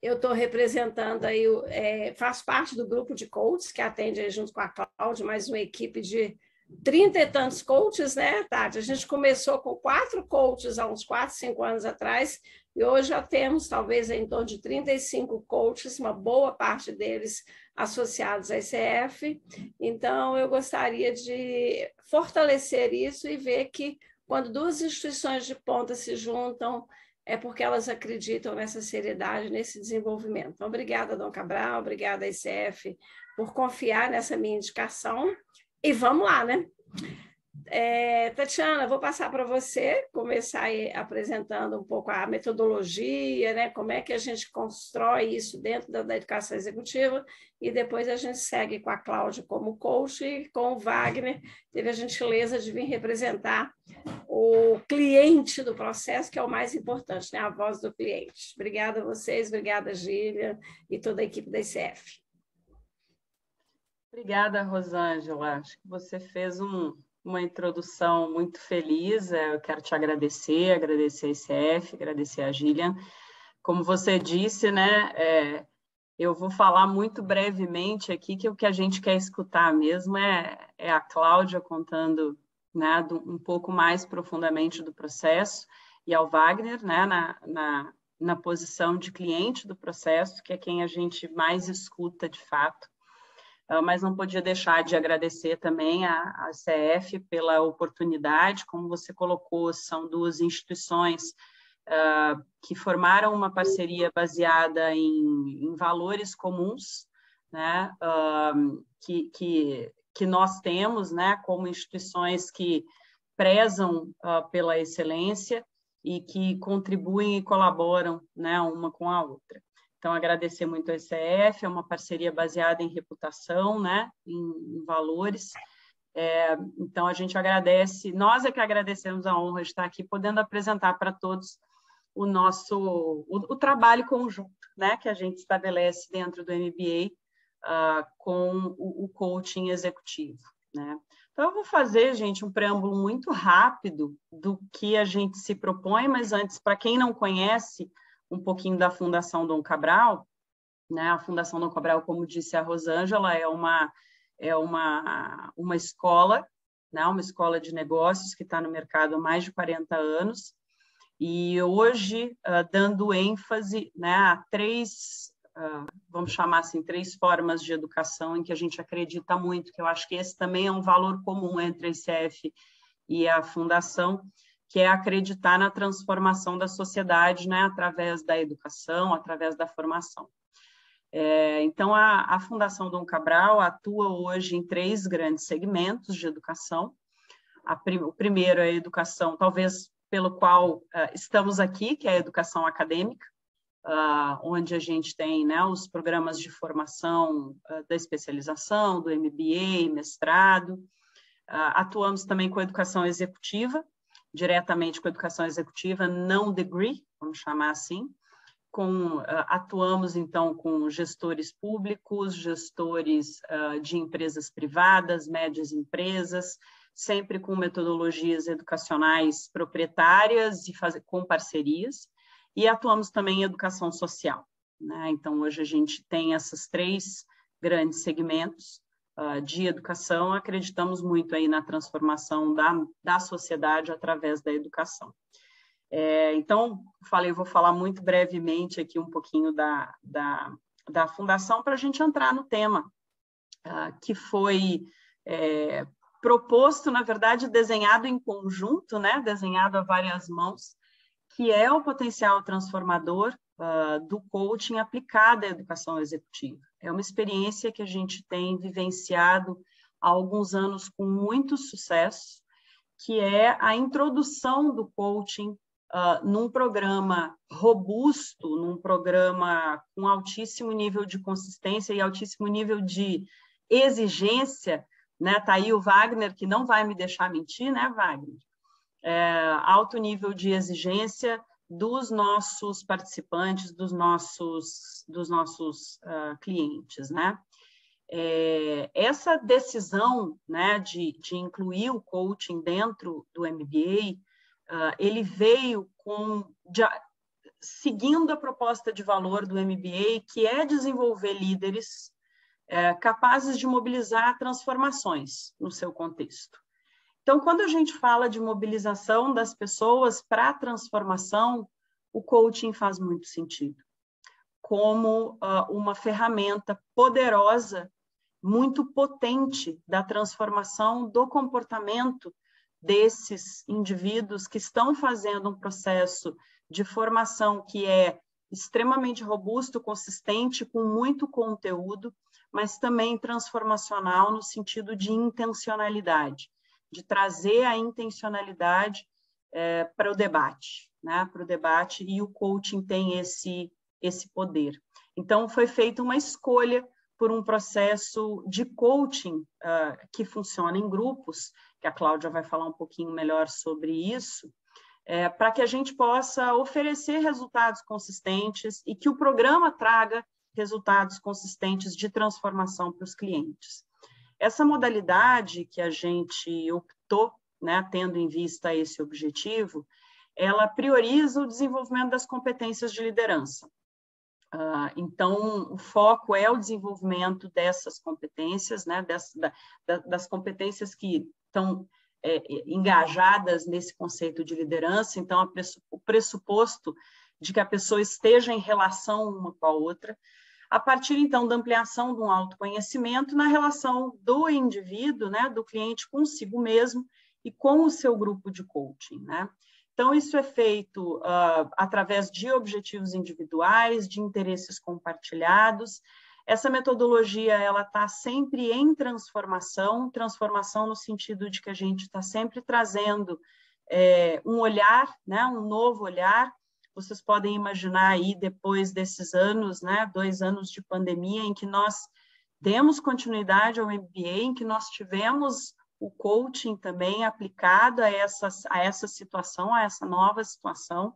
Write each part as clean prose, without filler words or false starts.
Eu estou representando aí, faço parte do grupo de coaches que atende aí junto com a Cláudia, mais uma equipe de 30 e tantos coaches, né, Tati? A gente começou com 4 coaches há uns 4, 5 anos atrás, e hoje já temos talvez em torno de 35 coaches, uma boa parte deles associados à ICF. Então, eu gostaria de fortalecer isso e ver que quando 2 instituições de ponta se juntam, é porque elas acreditam nessa seriedade, nesse desenvolvimento. Então, obrigada, Dom Cabral, obrigada, ICF, por confiar nessa minha indicação. E vamos lá, né? Tatiana, vou passar para você, começar aí apresentando um pouco a metodologia, né? Como é que a gente constrói isso dentro da educação executiva, e depois a gente segue com a Cláudia como coach e com o Wagner, teve a gentileza de vir representar o cliente do processo, que é o mais importante, né? A voz do cliente. Obrigada a vocês, obrigada, Gília, e toda a equipe da ICF. Obrigada, Rosângela. Acho que você fez uma introdução muito feliz. Eu quero te agradecer a ICF, agradecer a Gillian. Como você disse, né, eu vou falar muito brevemente aqui que o que a gente quer escutar mesmo é a Cláudia contando, né, um pouco mais profundamente do processo, e ao Wagner, né, na posição de cliente do processo, que é quem a gente mais escuta de fato. Mas não podia deixar de agradecer também a CF pela oportunidade. Como você colocou, são 2 instituições que formaram uma parceria baseada em valores comuns, né, que nós temos, né, como instituições que prezam pela excelência e que contribuem e colaboram, né, uma com a outra. Então, agradecer muito ao ICF, é uma parceria baseada em reputação, né, em valores. Então, a gente agradece, nós é que agradecemos a honra de estar aqui, podendo apresentar para todos o trabalho conjunto, né, que a gente estabelece dentro do MBA com o coaching executivo, né. Então, eu vou fazer, gente, um preâmbulo muito rápido do que a gente se propõe, mas antes, para quem não conhece um pouquinho da Fundação Dom Cabral, né? A Fundação Dom Cabral, como disse a Rosângela, é uma escola, né? Uma escola de negócios que está no mercado há mais de 40 anos, e hoje dando ênfase, né, a 3, vamos chamar assim, 3 formas de educação em que a gente acredita muito, que eu acho que esse também é um valor comum entre a ICF e a Fundação, que é acreditar na transformação da sociedade, né, através da educação, através da formação. Então, a Fundação Dom Cabral atua hoje em 3 grandes segmentos de educação. O primeiro é a educação, talvez pelo qual estamos aqui, que é a educação acadêmica, onde a gente tem, né, os programas de formação da especialização, do MBA, mestrado. Atuamos também com a educação executiva, diretamente com a educação executiva, não degree, vamos chamar assim. Atuamos, então, com gestores públicos, gestores de empresas privadas, médias empresas, sempre com metodologias educacionais proprietárias e com parcerias. E atuamos também em educação social, né? Então, hoje a gente tem esses 3 grandes segmentos de educação, acreditamos muito aí na transformação da sociedade através da educação. Então, vou falar muito brevemente aqui um pouquinho da Fundação para a gente entrar no tema, que foi proposto, na verdade, desenhado em conjunto, né? Desenhado a várias mãos, que é o potencial transformador do coaching aplicado à educação executiva. É uma experiência que a gente tem vivenciado há alguns anos com muito sucesso, que é a introdução do coaching num programa robusto, num programa com altíssimo nível de consistência e altíssimo nível de exigência, né? Tá aí o Wagner, que não vai me deixar mentir, né, Wagner? Alto nível de exigência dos nossos participantes, dos nossos clientes, né? Essa decisão, né, de incluir o coaching dentro do MBA, ele veio seguindo a proposta de valor do MBA, que é desenvolver líderes capazes de mobilizar transformações no seu contexto. Então, quando a gente fala de mobilização das pessoas para a transformação, o coaching faz muito sentido, como uma ferramenta poderosa, muito potente da transformação do comportamento desses indivíduos que estão fazendo um processo de formação que é extremamente robusto, consistente, com muito conteúdo, mas também transformacional no sentido de intencionalidade, de trazer a intencionalidade para o debate, né? Para o debate, e o coaching tem esse poder. Então, foi feita uma escolha por um processo de coaching que funciona em grupos, que a Cláudia vai falar um pouquinho melhor sobre isso, para que a gente possa oferecer resultados consistentes e que o programa traga resultados consistentes de transformação para os clientes. Essa modalidade que a gente optou, né, tendo em vista esse objetivo, ela prioriza o desenvolvimento das competências de liderança. Então, o foco é o desenvolvimento dessas competências, né, das competências que estão engajadas nesse conceito de liderança. Então, o pressuposto de que a pessoa esteja em relação uma com a outra, a partir, então, da ampliação do autoconhecimento na relação do indivíduo, né, do cliente consigo mesmo e com o seu grupo de coaching, né? Então, isso é feito através de objetivos individuais, de interesses compartilhados. Essa metodologia ela está sempre em transformação no sentido de que a gente está sempre trazendo um olhar, né, um novo olhar. Vocês podem imaginar aí, depois desses anos, né, 2 anos de pandemia, em que nós demos continuidade ao MBA, em que nós tivemos o coaching também aplicado a essa situação, a essa nova situação.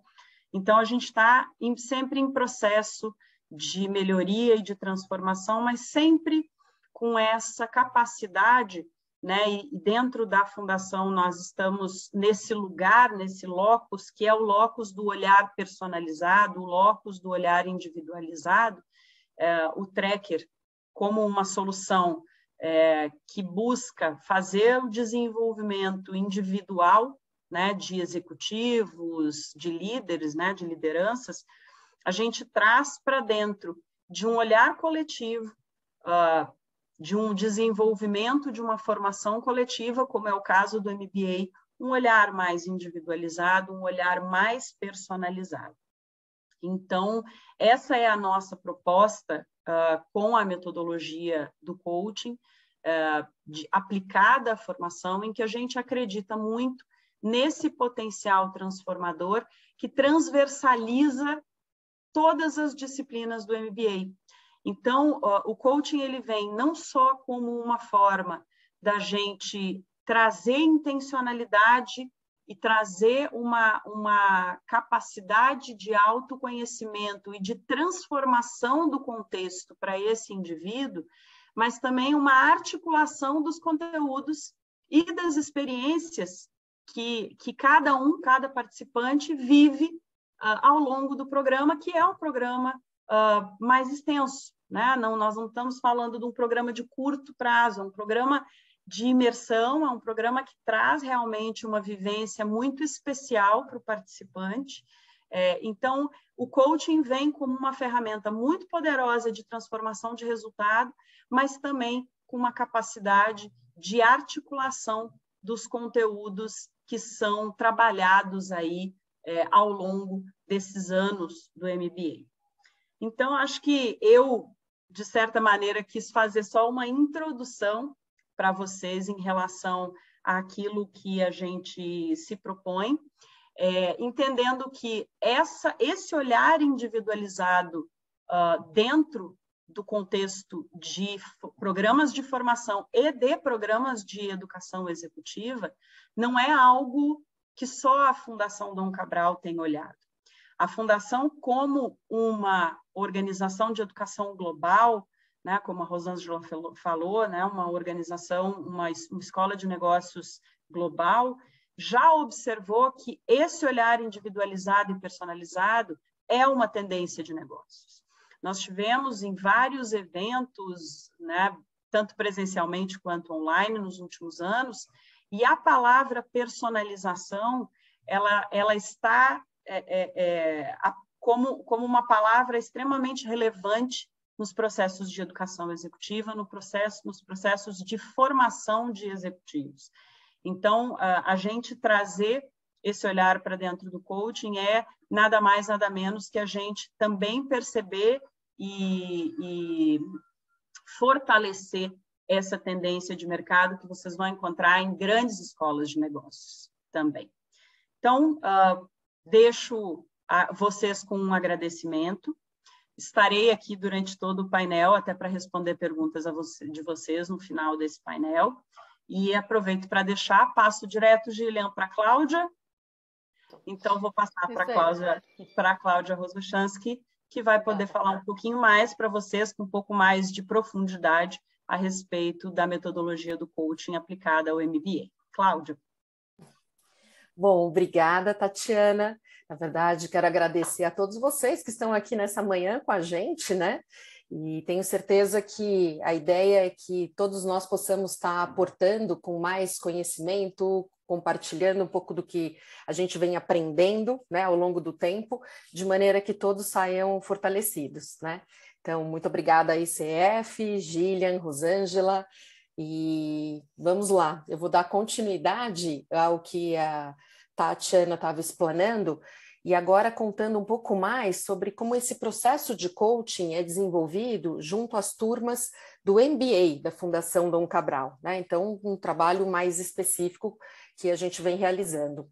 Então, a gente está sempre em processo de melhoria e de transformação, mas sempre com essa capacidade, né? E dentro da Fundação nós estamos nesse lugar, nesse locus, que é o locus do olhar personalizado, o locus do olhar individualizado, o tracker como uma solução que busca fazer o desenvolvimento individual, né, de executivos, de líderes, né, de lideranças. A gente traz para dentro de um olhar coletivo, de um desenvolvimento de uma formação coletiva, como é o caso do MBA, um olhar mais individualizado, um olhar mais personalizado. Então, essa é a nossa proposta com a metodologia do coaching, aplicada à formação, em que a gente acredita muito nesse potencial transformador que transversaliza todas as disciplinas do MBA. Então, o coaching ele vem não só como uma forma da gente trazer intencionalidade e trazer uma capacidade de autoconhecimento e de transformação do contexto para esse indivíduo, mas também uma articulação dos conteúdos e das experiências que cada participante vive ao longo do programa, que é um programa mais extenso, né? Nós não estamos falando de um programa de curto prazo, é um programa de imersão, é um programa que traz realmente uma vivência muito especial para o participante. Então, o coaching vem como uma ferramenta muito poderosa de transformação de resultado, mas também com uma capacidade de articulação dos conteúdos que são trabalhados aí ao longo desses anos do MBA. Então, acho que eu, de certa maneira, quis fazer só uma introdução para vocês em relação àquilo que a gente se propõe, entendendo que esse olhar individualizado dentro do contexto de programas de formação e de programas de educação executiva não é algo que só a Fundação Dom Cabral tem olhado. A Fundação, como uma organização de educação global, né, como a Rosângela falou, né, uma organização, uma escola de negócios global, já observou que esse olhar individualizado e personalizado é uma tendência de negócios. Nós tivemos em vários eventos, né, tanto presencialmente quanto online nos últimos anos, e a palavra personalização, ela está como uma palavra extremamente relevante nos processos de educação executiva, nos processos de formação de executivos. Então, a gente trazer esse olhar para dentro do coaching é nada mais, nada menos que a gente também perceber e fortalecer essa tendência de mercado que vocês vão encontrar em grandes escolas de negócios também. Então, deixo vocês com um agradecimento. Estarei aqui durante todo o painel, até para responder perguntas de vocês no final desse painel. E aproveito para passo direto, Gillian, para a Cláudia. Então, vou passar para a Cláudia Rozbuchansky, que vai poder falar um pouquinho mais para vocês, com um pouco mais de profundidade a respeito da metodologia do coaching aplicada ao MBA. Cláudia. Bom, obrigada, Tatiana. Na verdade, quero agradecer a todos vocês que estão aqui nessa manhã com a gente, né? E tenho certeza que a ideia é que todos nós possamos estar aportando com mais conhecimento, compartilhando um pouco do que a gente vem aprendendo, né, ao longo do tempo, de maneira que todos saiam fortalecidos, né? Então, muito obrigada a ICF, Gillian, Rosângela, e vamos lá. Eu vou dar continuidade ao que a Tatiana estava explanando, e agora contando um pouco mais sobre como esse processo de coaching é desenvolvido junto às turmas do MBA da Fundação Dom Cabral, né? Então, um trabalho mais específico que a gente vem realizando.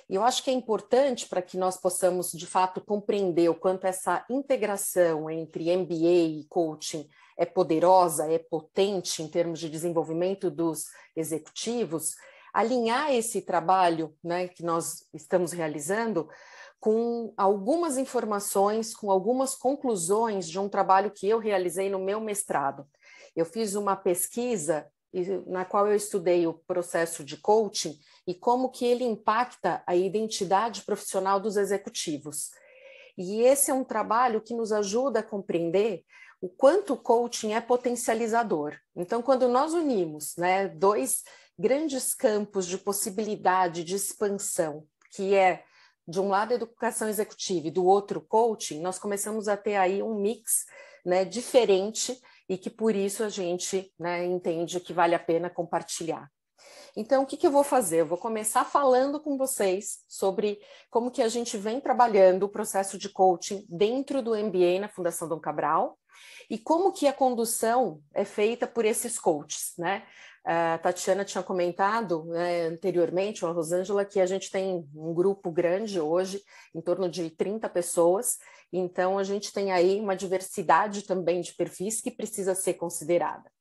E eu acho que é importante para que nós possamos, de fato, compreender o quanto essa integração entre MBA e coaching é poderosa, é potente em termos de desenvolvimento dos executivos, alinhar esse trabalho, né, que nós estamos realizando com algumas informações, com algumas conclusões de um trabalho que eu realizei no meu mestrado. Eu fiz uma pesquisa na qual eu estudei o processo de coaching e como que ele impacta a identidade profissional dos executivos. E esse é um trabalho que nos ajuda a compreender o quanto o coaching é potencializador. Então, quando nós unimos, né, dois grandes campos de possibilidade de expansão, que é, de um lado, a educação executiva e do outro, coaching, nós começamos a ter aí um mix, né, diferente e que, por isso, a gente, né, entende que vale a pena compartilhar. Então, o que eu vou fazer? Eu vou começar falando com vocês sobre como que a gente vem trabalhando o processo de coaching dentro do MBA na Fundação Dom Cabral e como que a condução é feita por esses coaches, né? A Tatiana tinha comentado, né, anteriormente, a Rosângela, que a gente tem um grupo grande hoje, em torno de 30 pessoas, então a gente tem aí uma diversidade também de perfis que precisa ser considerada.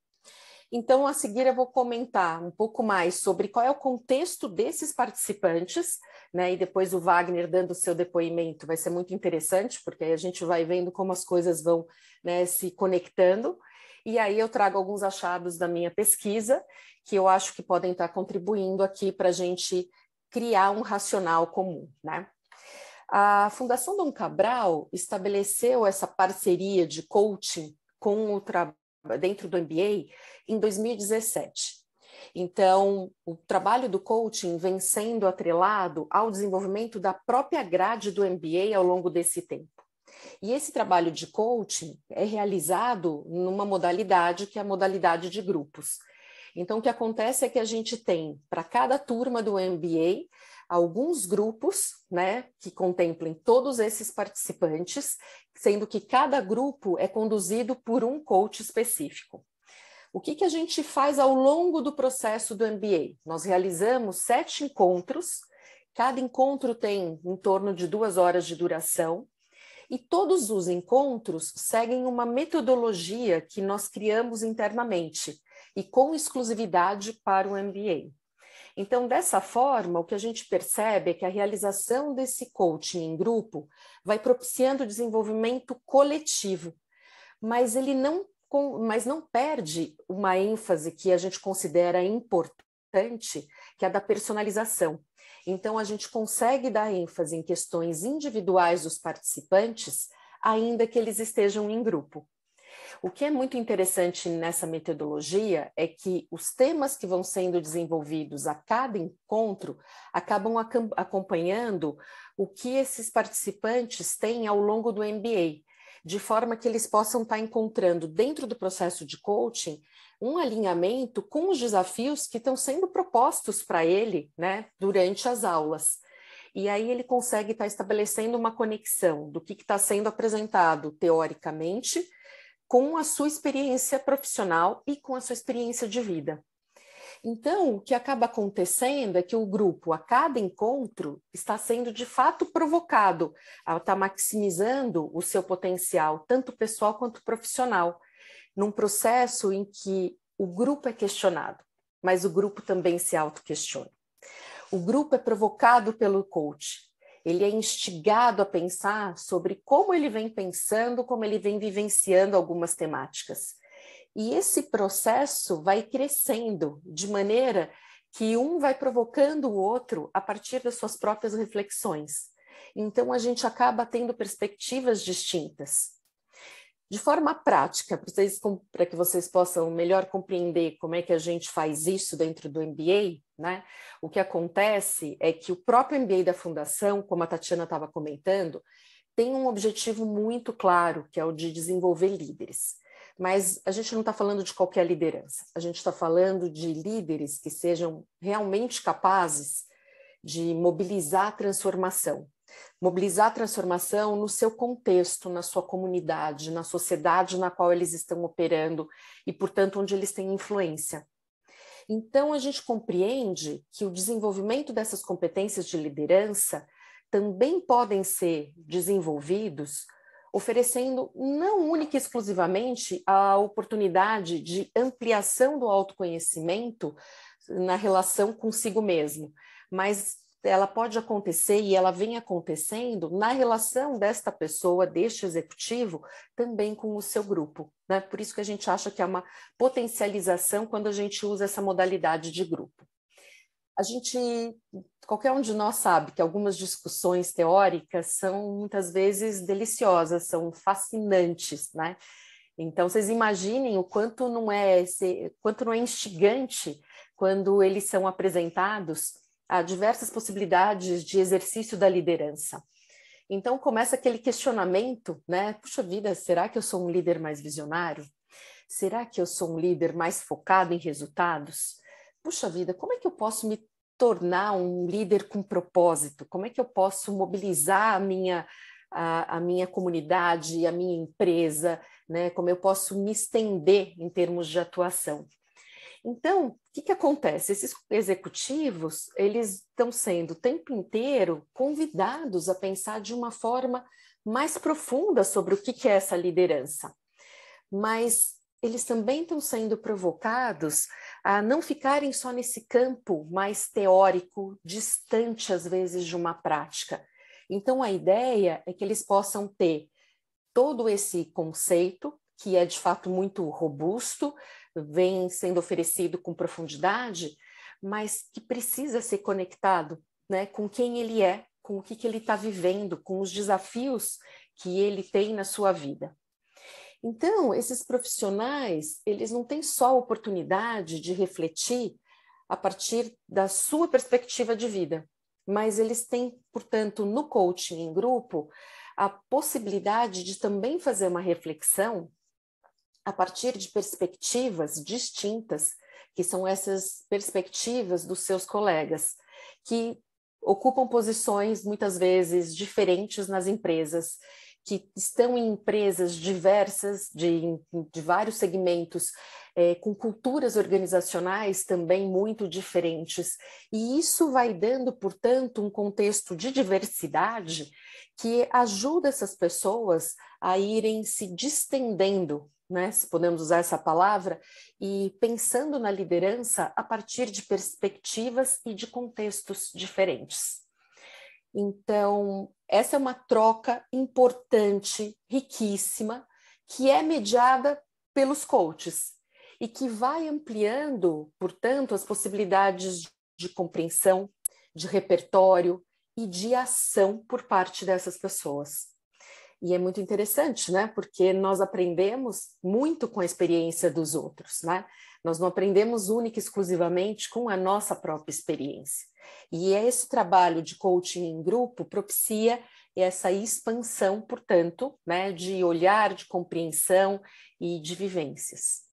Então, a seguir eu vou comentar um pouco mais sobre qual é o contexto desses participantes, né, e depois o Wagner dando o seu depoimento vai ser muito interessante, porque aí a gente vai vendo como as coisas vão, né, se conectando. E aí eu trago alguns achados da minha pesquisa, que eu acho que podem estar contribuindo aqui para a gente criar um racional comum, né? A Fundação Dom Cabral estabeleceu essa parceria de coaching com dentro do MBA em 2017. Então, o trabalho do coaching vem sendo atrelado ao desenvolvimento da própria grade do MBA ao longo desse tempo. E esse trabalho de coaching é realizado numa modalidade que é a modalidade de grupos. Então, o que acontece é que a gente tem, para cada turma do MBA, alguns grupos, né, que contemplem todos esses participantes, sendo que cada grupo é conduzido por um coach específico. O que a gente faz ao longo do processo do MBA? Nós realizamos 7 encontros, cada encontro tem em torno de 2 horas de duração, e todos os encontros seguem uma metodologia que nós criamos internamente e com exclusividade para o MBA. Então, dessa forma, o que a gente percebe é que a realização desse coaching em grupo vai propiciando o desenvolvimento coletivo, mas ele não perde uma ênfase que a gente considera importante, que é a da personalização. Então, a gente consegue dar ênfase em questões individuais dos participantes, ainda que eles estejam em grupo. O que é muito interessante nessa metodologia é que os temas que vão sendo desenvolvidos a cada encontro acabam acompanhando o que esses participantes têm ao longo do MBA, de forma que eles possam estar encontrando dentro do processo de coaching um alinhamento com os desafios que estão sendo propostos para ele, né, durante as aulas. E aí ele consegue estar estabelecendo uma conexão do que está sendo apresentado teoricamente com a sua experiência profissional e com a sua experiência de vida. Então, o que acaba acontecendo é que o grupo, a cada encontro, está sendo de fato provocado a estar maximizando o seu potencial, tanto pessoal quanto profissional, num processo em que o grupo é questionado, mas o grupo também se auto-questiona. O grupo é provocado pelo coach. Ele é instigado a pensar sobre como ele vem pensando, como ele vem vivenciando algumas temáticas. E esse processo vai crescendo de maneira que um vai provocando o outro a partir das suas próprias reflexões. Então, a gente acaba tendo perspectivas distintas. De forma prática, para que vocês possam melhor compreender como é que a gente faz isso dentro do MBA, né? O que acontece é que o próprio MBA da Fundação, como a Tatiana estava comentando, tem um objetivo muito claro, que é o de desenvolver líderes. Mas a gente não está falando de qualquer liderança, a gente está falando de líderes que sejam realmente capazes de mobilizar a transformação. Mobilizar a transformação no seu contexto, na sua comunidade, na sociedade na qual eles estão operando e, portanto, onde eles têm influência. Então, a gente compreende que o desenvolvimento dessas competências de liderança também podem ser desenvolvidos oferecendo não única e exclusivamente a oportunidade de ampliação do autoconhecimento na relação consigo mesmo, mas ela pode acontecer e ela vem acontecendo na relação desta pessoa, deste executivo, também com o seu grupo, né? Por isso que a gente acha que é uma potencialização quando a gente usa essa modalidade de grupo. Qualquer um de nós sabe que algumas discussões teóricas são muitas vezes deliciosas, são fascinantes, né? Então, vocês imaginem o quanto não é instigante quando eles são apresentados a diversas possibilidades de exercício da liderança. Então, começa aquele questionamento, né? Puxa vida, será que eu sou um líder mais visionário? Será que eu sou um líder mais focado em resultados? Puxa vida, como é que eu posso me tornar um líder com propósito? Como é que eu posso mobilizar a minha comunidade, a minha empresa, né? Como eu posso me estender em termos de atuação? Então, o que acontece? Esses executivos, eles estão sendo o tempo inteiro convidados a pensar de uma forma mais profunda sobre o que é essa liderança. Mas eles também estão sendo provocados a não ficarem só nesse campo mais teórico, distante às vezes de uma prática. Então, a ideia é que eles possam ter todo esse conceito, que é de fato muito robusto, vem sendo oferecido com profundidade, mas que precisa ser conectado, né, com quem ele é, com o que ele está vivendo, com os desafios que ele tem na sua vida. Então, esses profissionais, eles não têm só a oportunidade de refletir a partir da sua perspectiva de vida, mas eles têm, portanto, no coaching em grupo, a possibilidade de também fazer uma reflexão a partir de perspectivas distintas, que são essas perspectivas dos seus colegas, que ocupam posições muitas vezes diferentes nas empresas, que estão em empresas diversas, de vários segmentos, com culturas organizacionais também muito diferentes. E isso vai dando, portanto, um contexto de diversidade que ajuda essas pessoas a irem se distendendo, né, se podemos usar essa palavra, e pensando na liderança a partir de perspectivas e de contextos diferentes. Então, essa é uma troca importante, riquíssima, que é mediada pelos coaches e que vai ampliando, portanto, as possibilidades de compreensão, de repertório e de ação por parte dessas pessoas. E é muito interessante, né? Porque nós aprendemos muito com a experiência dos outros, né? Nós não aprendemos única e exclusivamente com a nossa própria experiência. E esse trabalho de coaching em grupo propicia essa expansão, portanto, né, de olhar, de compreensão e de vivências.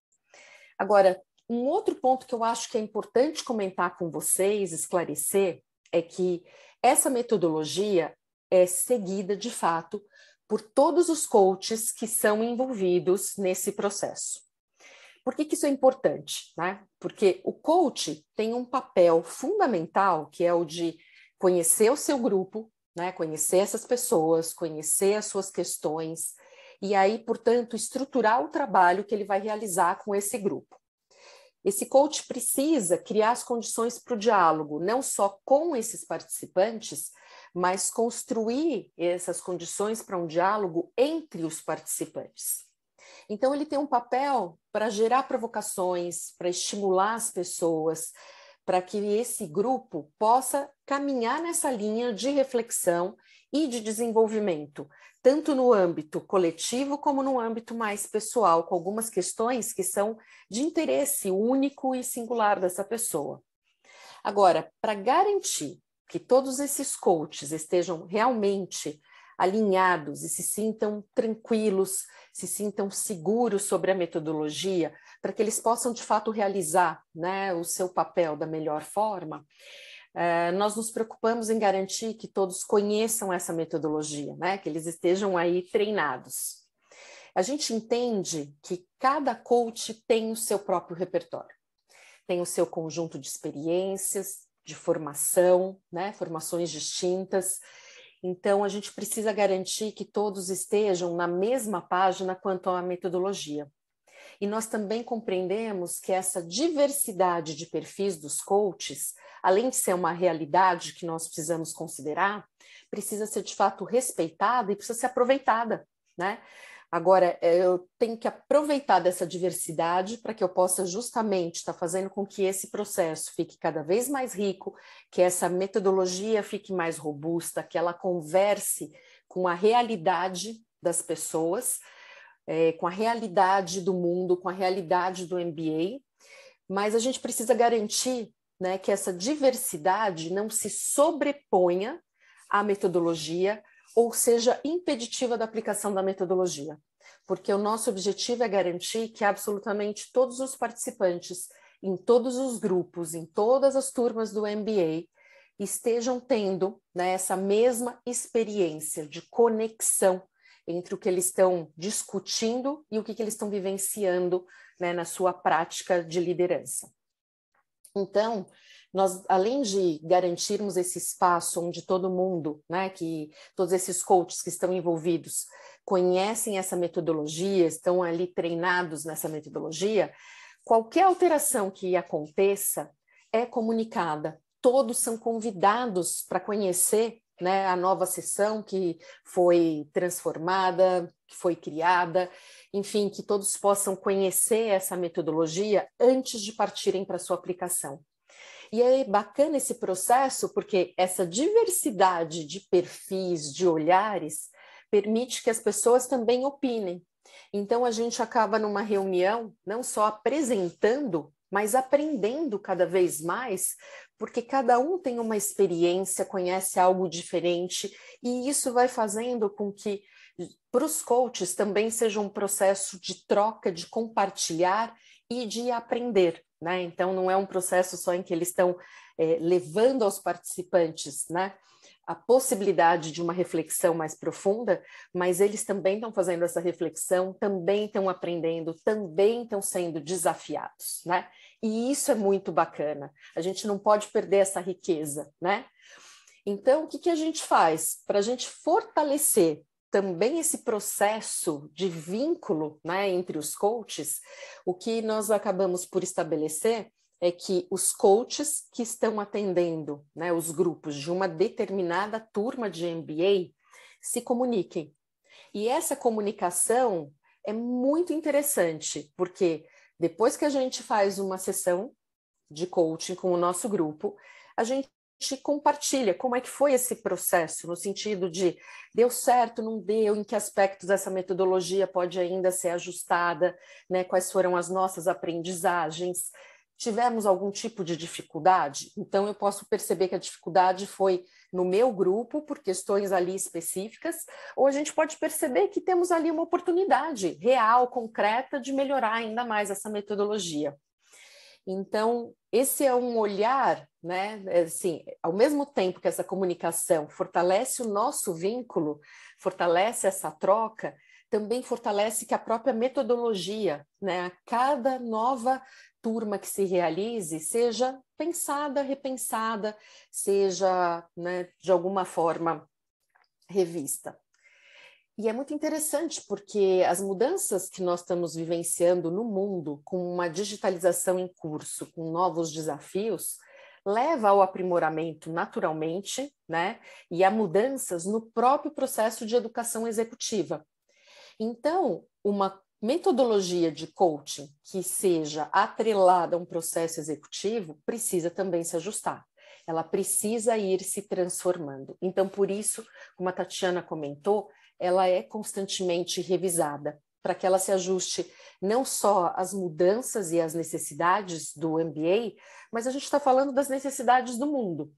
Agora, um outro ponto que eu acho que é importante comentar com vocês, esclarecer, é que essa metodologia é seguida, de fato, por todos os coaches que são envolvidos nesse processo. Por que isso é importante, né? Porque o coach tem um papel fundamental, que é o de conhecer o seu grupo, né? Conhecer essas pessoas, conhecer as suas questões, e aí, portanto, estruturar o trabalho que ele vai realizar com esse grupo. Esse coach precisa criar as condições para o diálogo, não só com esses participantes, mas construir essas condições para um diálogo entre os participantes. Então, ele tem um papel para gerar provocações, para estimular as pessoas, para que esse grupo possa caminhar nessa linha de reflexão e de desenvolvimento, tanto no âmbito coletivo como no âmbito mais pessoal, com algumas questões que são de interesse único e singular dessa pessoa. Agora, para garantir que todos esses coaches estejam realmente alinhados e se sintam tranquilos, se sintam seguros sobre a metodologia, para que eles possam, de fato, realizar, né, o seu papel da melhor forma, nós nos preocupamos em garantir que todos conheçam essa metodologia, né, que eles estejam aí treinados. A gente entende que cada coach tem o seu próprio repertório, tem o seu conjunto de experiências, de formação, né, formações distintas. Então, a gente precisa garantir que todos estejam na mesma página quanto à metodologia. E nós também compreendemos que essa diversidade de perfis dos coaches, além de ser uma realidade que nós precisamos considerar, precisa ser de fato respeitada e precisa ser aproveitada, né? Agora, eu tenho que aproveitar dessa diversidade para que eu possa justamente estar fazendo com que esse processo fique cada vez mais rico, que essa metodologia fique mais robusta, que ela converse com a realidade das pessoas, com a realidade do mundo, com a realidade do MBA, mas a gente precisa garantir, né, que essa diversidade não se sobreponha à metodologia ou seja impeditiva da aplicação da metodologia, porque o nosso objetivo é garantir que absolutamente todos os participantes, em todos os grupos, em todas as turmas do MBA, estejam tendo, né, essa mesma experiência de conexão entre o que eles estão discutindo e o que eles estão vivenciando, né, na sua prática de liderança. Então, nós, além de garantirmos esse espaço onde todo mundo, né, que todos esses coaches que estão envolvidos conhecem essa metodologia, estão ali treinados nessa metodologia, qualquer alteração que aconteça é comunicada. Todos são convidados para conhecer, né, a nova sessão que foi transformada, que foi criada, enfim, que todos possam conhecer essa metodologia antes de partirem para a sua aplicação. E é bacana esse processo porque essa diversidade de perfis, de olhares, permite que as pessoas também opinem. Então, a gente acaba numa reunião não só apresentando, mas aprendendo cada vez mais, porque cada um tem uma experiência, conhece algo diferente, e isso vai fazendo com que, para os coaches, também seja um processo de troca, de compartilhar e de aprender, né? Então, não é um processo só em que eles estão levando aos participantes, né, a possibilidade de uma reflexão mais profunda, mas eles também estão fazendo essa reflexão, também estão aprendendo, também estão sendo desafiados, né? E isso é muito bacana. A gente não pode perder essa riqueza, né? Então, o que a gente faz? Para a gente fortalecer também esse processo de vínculo, né, entre os coaches, o que nós acabamos por estabelecer é que os coaches que estão atendendo, né, os grupos de uma determinada turma de MBA se comuniquem. E essa comunicação é muito interessante, porque depois que a gente faz uma sessão de coaching com o nosso grupo, a gente compartilha como é que foi esse processo, no sentido de deu certo, não deu, em que aspectos essa metodologia pode ainda ser ajustada, né? Quais foram as nossas aprendizagens, tivemos algum tipo de dificuldade? Então eu posso perceber que a dificuldade foi no meu grupo, por questões ali específicas, ou a gente pode perceber que temos ali uma oportunidade real, concreta, de melhorar ainda mais essa metodologia. Então, esse é um olhar, né? Assim, ao mesmo tempo que essa comunicação fortalece o nosso vínculo, fortalece essa troca, também fortalece que a própria metodologia, né? A cada nova turma que se realize seja pensada, repensada, seja, né, de alguma forma revista. E é muito interessante porque as mudanças que nós estamos vivenciando no mundo, com uma digitalização em curso, com novos desafios, leva ao aprimoramento naturalmente, né? E a mudanças no próprio processo de educação executiva. Então, uma metodologia de coaching que seja atrelada a um processo executivo precisa também se ajustar. Ela precisa ir se transformando. Então, por isso, como a Tatiana comentou, ela é constantemente revisada para que ela se ajuste não só às mudanças e às necessidades do MBA, mas a gente está falando das necessidades do mundo.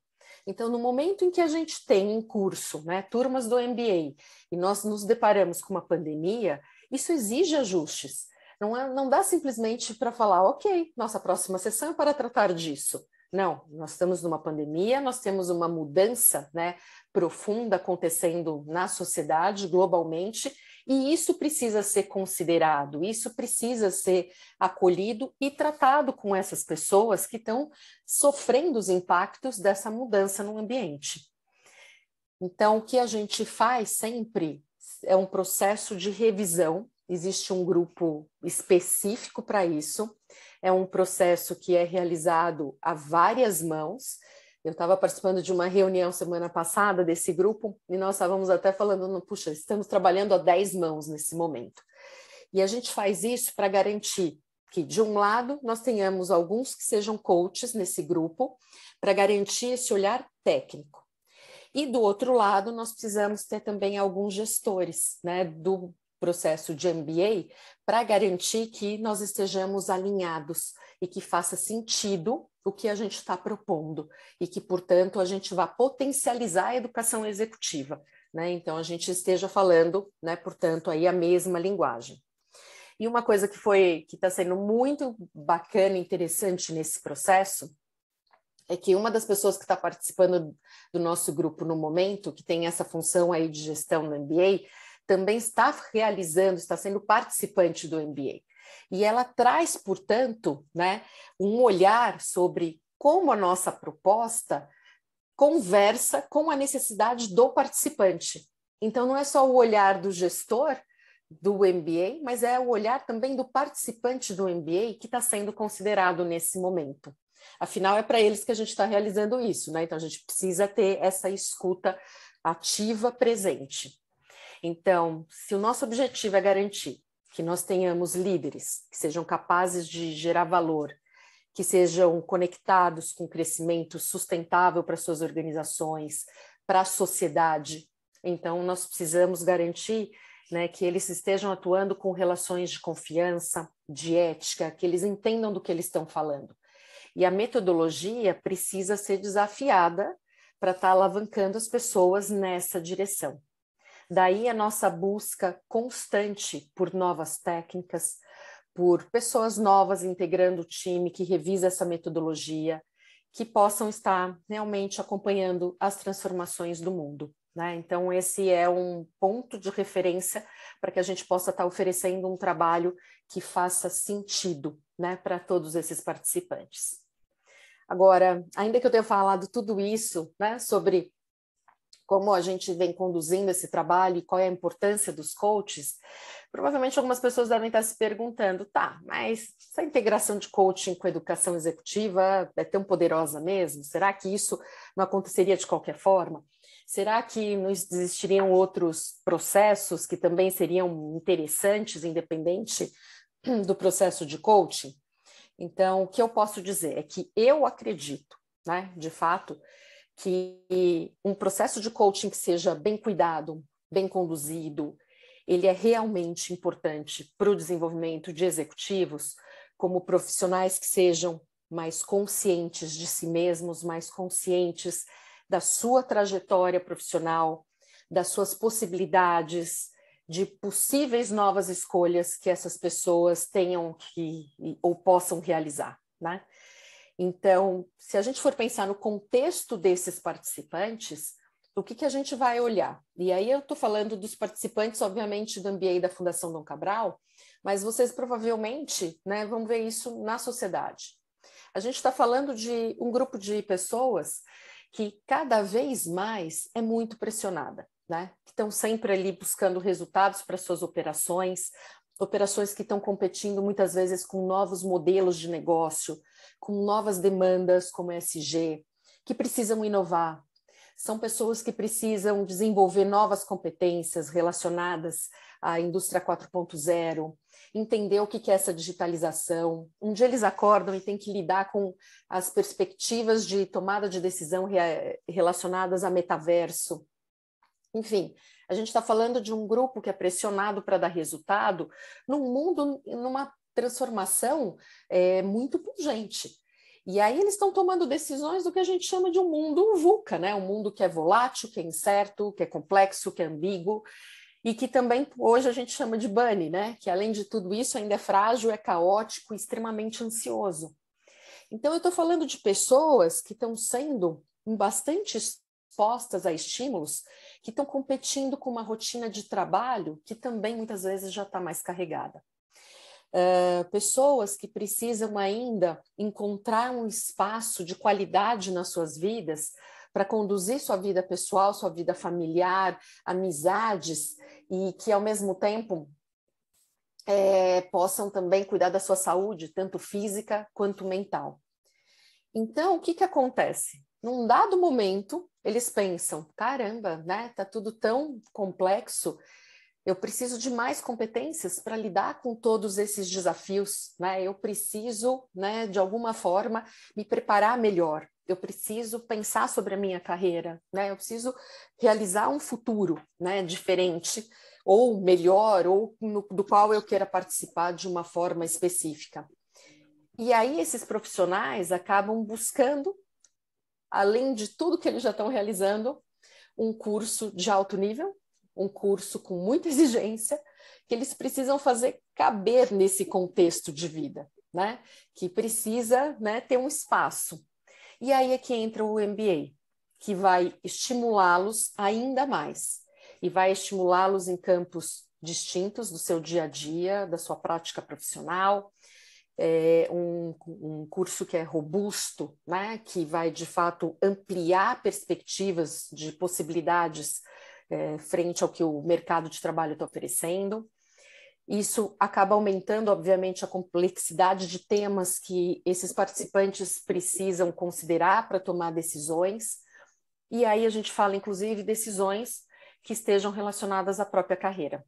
Então, no momento em que a gente tem em curso, né, turmas do MBA, e nós nos deparamos com uma pandemia, isso exige ajustes. Não dá simplesmente para falar, ok, nossa próxima sessão é para tratar disso. Não, nós estamos numa pandemia, nós temos uma mudança, né, profunda acontecendo na sociedade, globalmente, e isso precisa ser considerado, isso precisa ser acolhido e tratado com essas pessoas que estão sofrendo os impactos dessa mudança no ambiente. Então, o que a gente faz sempre é um processo de revisão. Existe um grupo específico para isso, é um processo que é realizado a várias mãos. Eu estava participando de uma reunião semana passada desse grupo e nós estávamos até falando, puxa, estamos trabalhando a 10 mãos nesse momento. E a gente faz isso para garantir que, de um lado, nós tenhamos alguns que sejam coaches nesse grupo, para garantir esse olhar técnico. E, do outro lado, nós precisamos ter também alguns gestores, né, do processo de MBA para garantir que nós estejamos alinhados e que faça sentido o que a gente está propondo e que, portanto, a gente vá potencializar a educação executiva, né? Então, a gente esteja falando, né, portanto, aí a mesma linguagem. E uma coisa que está sendo muito bacana e interessante nesse processo é que uma das pessoas que está participando do nosso grupo no momento, que tem essa função aí de gestão no MBA, também está sendo participante do MBA. E ela traz, portanto, né, um olhar sobre como a nossa proposta conversa com a necessidade do participante. Então, não é só o olhar do gestor do MBA, mas é o olhar também do participante do MBA que está sendo considerado nesse momento. Afinal, é para eles que a gente está realizando isso, né? Então, a gente precisa ter essa escuta ativa presente. Então, se o nosso objetivo é garantir que nós tenhamos líderes que sejam capazes de gerar valor, que sejam conectados com o crescimento sustentável para suas organizações, para a sociedade, então nós precisamos garantir, né, que eles estejam atuando com relações de confiança, de ética, que eles entendam do que eles estão falando. E a metodologia precisa ser desafiada para estar alavancando as pessoas nessa direção. Daí a nossa busca constante por novas técnicas, por pessoas novas integrando o time que revisa essa metodologia, que possam estar realmente acompanhando as transformações do mundo, né? Então, esse é um ponto de referência para que a gente possa estar oferecendo um trabalho que faça sentido, né, para todos esses participantes. Agora, ainda que eu tenha falado tudo isso, né, sobre como a gente vem conduzindo esse trabalho e qual é a importância dos coaches, provavelmente algumas pessoas devem estar se perguntando, tá, mas essa integração de coaching com a educação executiva é tão poderosa mesmo? Será que isso não aconteceria de qualquer forma? Será que não existiriam outros processos que também seriam interessantes, independente do processo de coaching? Então, o que eu posso dizer é que eu acredito, né, de fato, que um processo de coaching que seja bem cuidado, bem conduzido, ele é realmente importante para o desenvolvimento de executivos, como profissionais que sejam mais conscientes de si mesmos, mais conscientes da sua trajetória profissional, das suas possibilidades, de possíveis novas escolhas que essas pessoas tenham que ou possam realizar, né? Então, se a gente for pensar no contexto desses participantes, o que a gente vai olhar? E aí eu estou falando dos participantes, obviamente, do MBA da Fundação Dom Cabral, mas vocês provavelmente, né, vão ver isso na sociedade. A gente está falando de um grupo de pessoas que cada vez mais é muito pressionada, né? Que estão sempre ali buscando resultados para suas operações que estão competindo muitas vezes com novos modelos de negócio, com novas demandas como ESG, que precisam inovar. São pessoas que precisam desenvolver novas competências relacionadas à indústria 4.0, entender o que é essa digitalização. Um dia eles acordam e têm que lidar com as perspectivas de tomada de decisão relacionadas a metaverso. Enfim, a gente está falando de um grupo que é pressionado para dar resultado num mundo, numa transformação muito pungente. E aí eles estão tomando decisões do que a gente chama de um mundo VUCA, né? Um mundo que é volátil, que é incerto, que é complexo, que é ambíguo, e que também hoje a gente chama de bunny, né? Que além de tudo isso ainda é frágil, é caótico, extremamente ansioso. Então eu estou falando de pessoas que estão sendo bastante expostas a estímulos, que estão competindo com uma rotina de trabalho que também muitas vezes já está mais carregada. Pessoas que precisam ainda encontrar um espaço de qualidade nas suas vidas para conduzir sua vida pessoal, sua vida familiar, amizades, e que ao mesmo tempo possam também cuidar da sua saúde, tanto física quanto mental. Então, o que acontece? Num dado momento, eles pensam, caramba, né? Tá tudo tão complexo, eu preciso de mais competências para lidar com todos esses desafios, né? Eu preciso, né, de alguma forma, me preparar melhor. Eu preciso pensar sobre a minha carreira, né? Eu preciso realizar um futuro, né, diferente, ou melhor, ou do qual eu queira participar de uma forma específica. E aí esses profissionais acabam buscando, além de tudo que eles já estão realizando, um curso de alto nível, um curso com muita exigência, que eles precisam fazer caber nesse contexto de vida, né? Que precisa, né, ter um espaço. E aí é que entra o MBA, que vai estimulá-los ainda mais, e vai estimulá-los em campos distintos do seu dia a dia, da sua prática profissional, um curso que é robusto, né, que vai, de fato, ampliar perspectivas de possibilidades frente ao que o mercado de trabalho está oferecendo. Isso acaba aumentando, obviamente, a complexidade de temas que esses participantes precisam considerar para tomar decisões. E aí a gente fala, inclusive, decisões que estejam relacionadas à própria carreira.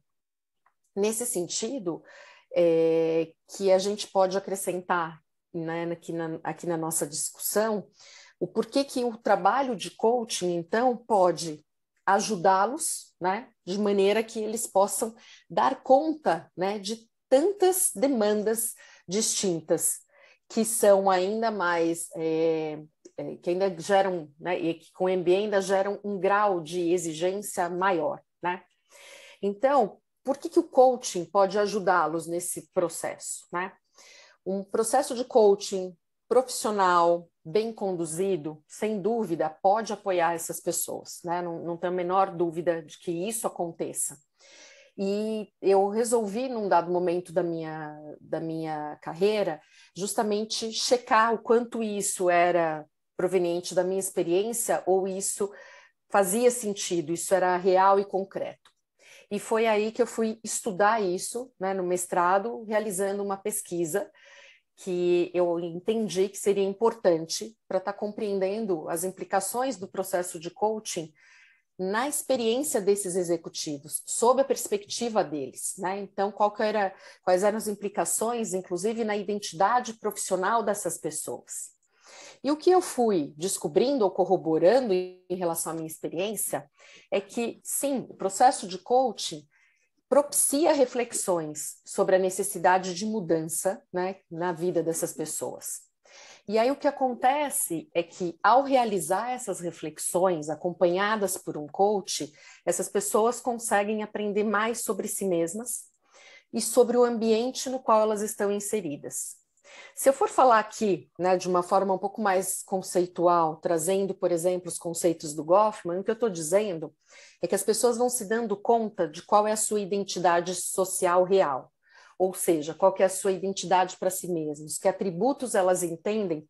Nesse sentido, que a gente pode acrescentar, né, aqui na nossa discussão, o porquê que o trabalho de coaching, então, pode ajudá-los, né, de maneira que eles possam dar conta, né, de tantas demandas distintas, que são ainda mais, que ainda geram, né, e que com o MBA ainda geram um grau de exigência maior, né? Então, por que o coaching pode ajudá-los nesse processo, né? Um processo de coaching profissional, bem conduzido, sem dúvida, pode apoiar essas pessoas, né? Não tenho a menor dúvida de que isso aconteça. E eu resolvi, num dado momento da minha carreira, justamente checar o quanto isso era proveniente da minha experiência ou isso fazia sentido, isso era real e concreto. E foi aí que eu fui estudar isso, né, no mestrado, realizando uma pesquisa que eu entendi que seria importante para estar compreendendo as implicações do processo de coaching na experiência desses executivos, sob a perspectiva deles, né? Então, quais eram as implicações, inclusive na identidade profissional dessas pessoas. E o que eu fui descobrindo ou corroborando em relação à minha experiência é que, sim, o processo de coaching propicia reflexões sobre a necessidade de mudança, né, na vida dessas pessoas. E aí o que acontece é que, ao realizar essas reflexões acompanhadas por um coach, essas pessoas conseguem aprender mais sobre si mesmas e sobre o ambiente no qual elas estão inseridas. Se eu for falar aqui, né, de uma forma um pouco mais conceitual, trazendo, por exemplo, os conceitos do Goffman, o que eu estou dizendo é que as pessoas vão se dando conta de qual é a sua identidade social real, ou seja, qual que é a sua identidade para si mesmos, que atributos elas entendem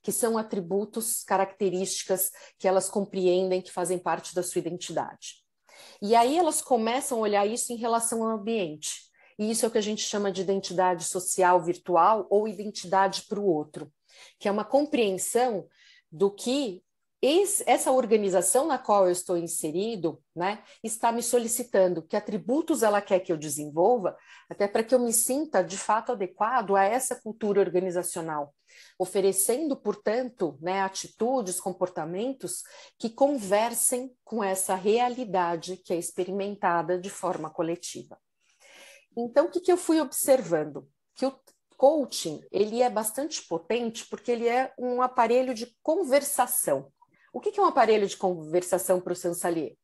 que são atributos, características que elas compreendem que fazem parte da sua identidade. E aí elas começam a olhar isso em relação ao ambiente. E isso é o que a gente chama de identidade social virtual ou identidade para o outro, que é uma compreensão do que essa organização na qual eu estou inserido, né, está me solicitando, que atributos ela quer que eu desenvolva, até para que eu me sinta de fato adequado a essa cultura organizacional, oferecendo, portanto, né, atitudes, comportamentos que conversem com essa realidade que é experimentada de forma coletiva. Então, o que eu fui observando? Que o coaching, ele é bastante potente porque ele é um aparelho de conversação. O que é um aparelho de conversação para o Sansalier?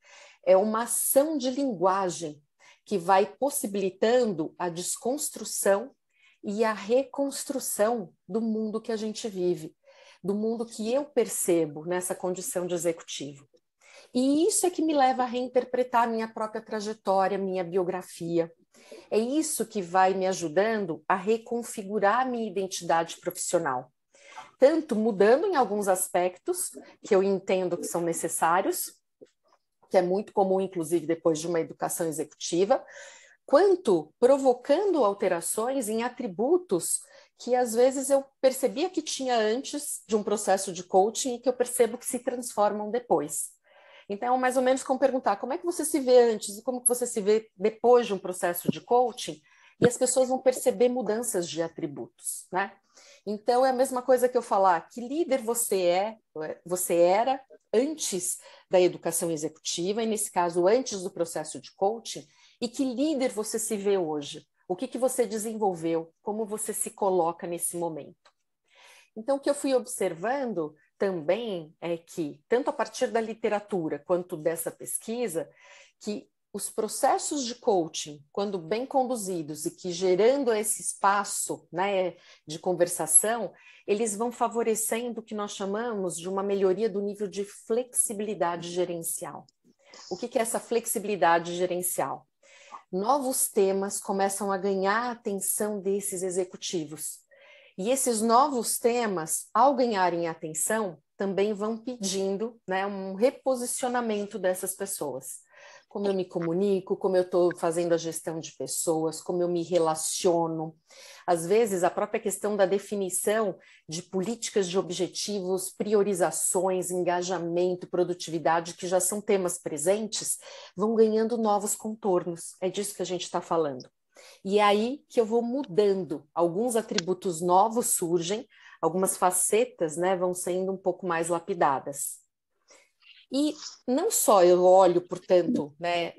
É uma ação de linguagem que vai possibilitando a desconstrução e a reconstrução do mundo que a gente vive, do mundo que eu percebo nessa condição de executivo. E isso é que me leva a reinterpretar a minha própria trajetória, minha biografia. É isso que vai me ajudando a reconfigurar a minha identidade profissional. Tanto mudando em alguns aspectos que eu entendo que são necessários, que é muito comum, inclusive, depois de uma educação executiva, quanto provocando alterações em atributos que, às vezes, eu percebia que tinha antes de um processo de coaching e que eu percebo que se transformam depois. Então, mais ou menos como perguntar como é que você se vê antes e como que você se vê depois de um processo de coaching, e as pessoas vão perceber mudanças de atributos, né? Então, é a mesma coisa que eu falar que líder você era antes da educação executiva, e nesse caso, antes do processo de coaching, e que líder você se vê hoje, o que você desenvolveu, como você se coloca nesse momento. Então, o que eu fui observando também é que, tanto a partir da literatura quanto dessa pesquisa, que os processos de coaching, quando bem conduzidos e que gerando esse espaço, né, de conversação, eles vão favorecendo o que nós chamamos de uma melhoria do nível de flexibilidade gerencial. O que é essa flexibilidade gerencial? Novos temas começam a ganhar a atenção desses executivos. E esses novos temas, ao ganharem atenção, também vão pedindo, né, um reposicionamento dessas pessoas. Como eu me comunico, como eu estou fazendo a gestão de pessoas, como eu me relaciono. Às vezes, a própria questão da definição de políticas de objetivos, priorizações, engajamento, produtividade, que já são temas presentes, vão ganhando novos contornos. É disso que a gente está falando. E é aí que eu vou mudando, alguns atributos novos surgem, algumas facetas, né, vão sendo um pouco mais lapidadas. E não só eu olho, portanto, né,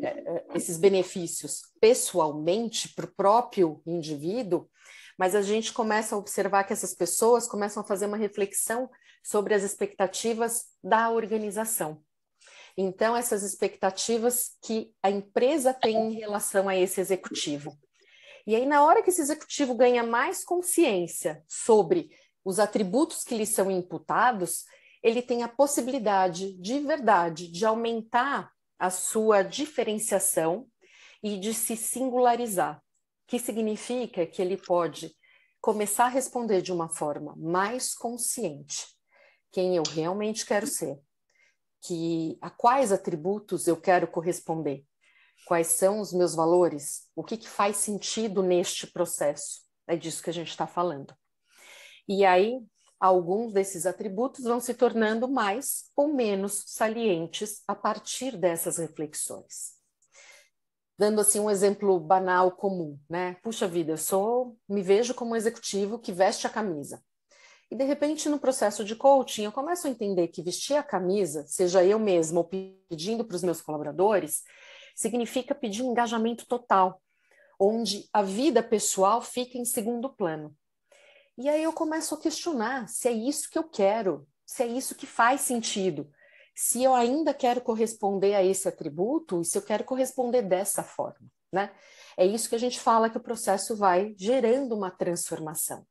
esses benefícios pessoalmente para o próprio indivíduo, mas a gente começa a observar que essas pessoas começam a fazer uma reflexão sobre as expectativas da organização. Então, essas expectativas que a empresa tem em relação a esse executivo. E aí, na hora que esse executivo ganha mais consciência sobre os atributos que lhe são imputados, ele tem a possibilidade, de verdade, de aumentar a sua diferenciação e de se singularizar, que significa que ele pode começar a responder de uma forma mais consciente quem eu realmente quero ser, a quais atributos eu quero corresponder, quais são os meus valores, o que faz sentido neste processo. É disso que a gente está falando. E aí, alguns desses atributos vão se tornando mais ou menos salientes a partir dessas reflexões. Dando assim um exemplo banal comum, né? Puxa vida, me vejo como um executivo que veste a camisa. E, de repente, no processo de coaching, eu começo a entender que vestir a camisa, seja eu mesma ou pedindo para os meus colaboradores, significa pedir um engajamento total, onde a vida pessoal fica em segundo plano. E aí eu começo a questionar se é isso que eu quero, se é isso que faz sentido, se eu ainda quero corresponder a esse atributo e se eu quero corresponder dessa forma, né? É isso que a gente fala que o processo vai gerando uma transformação.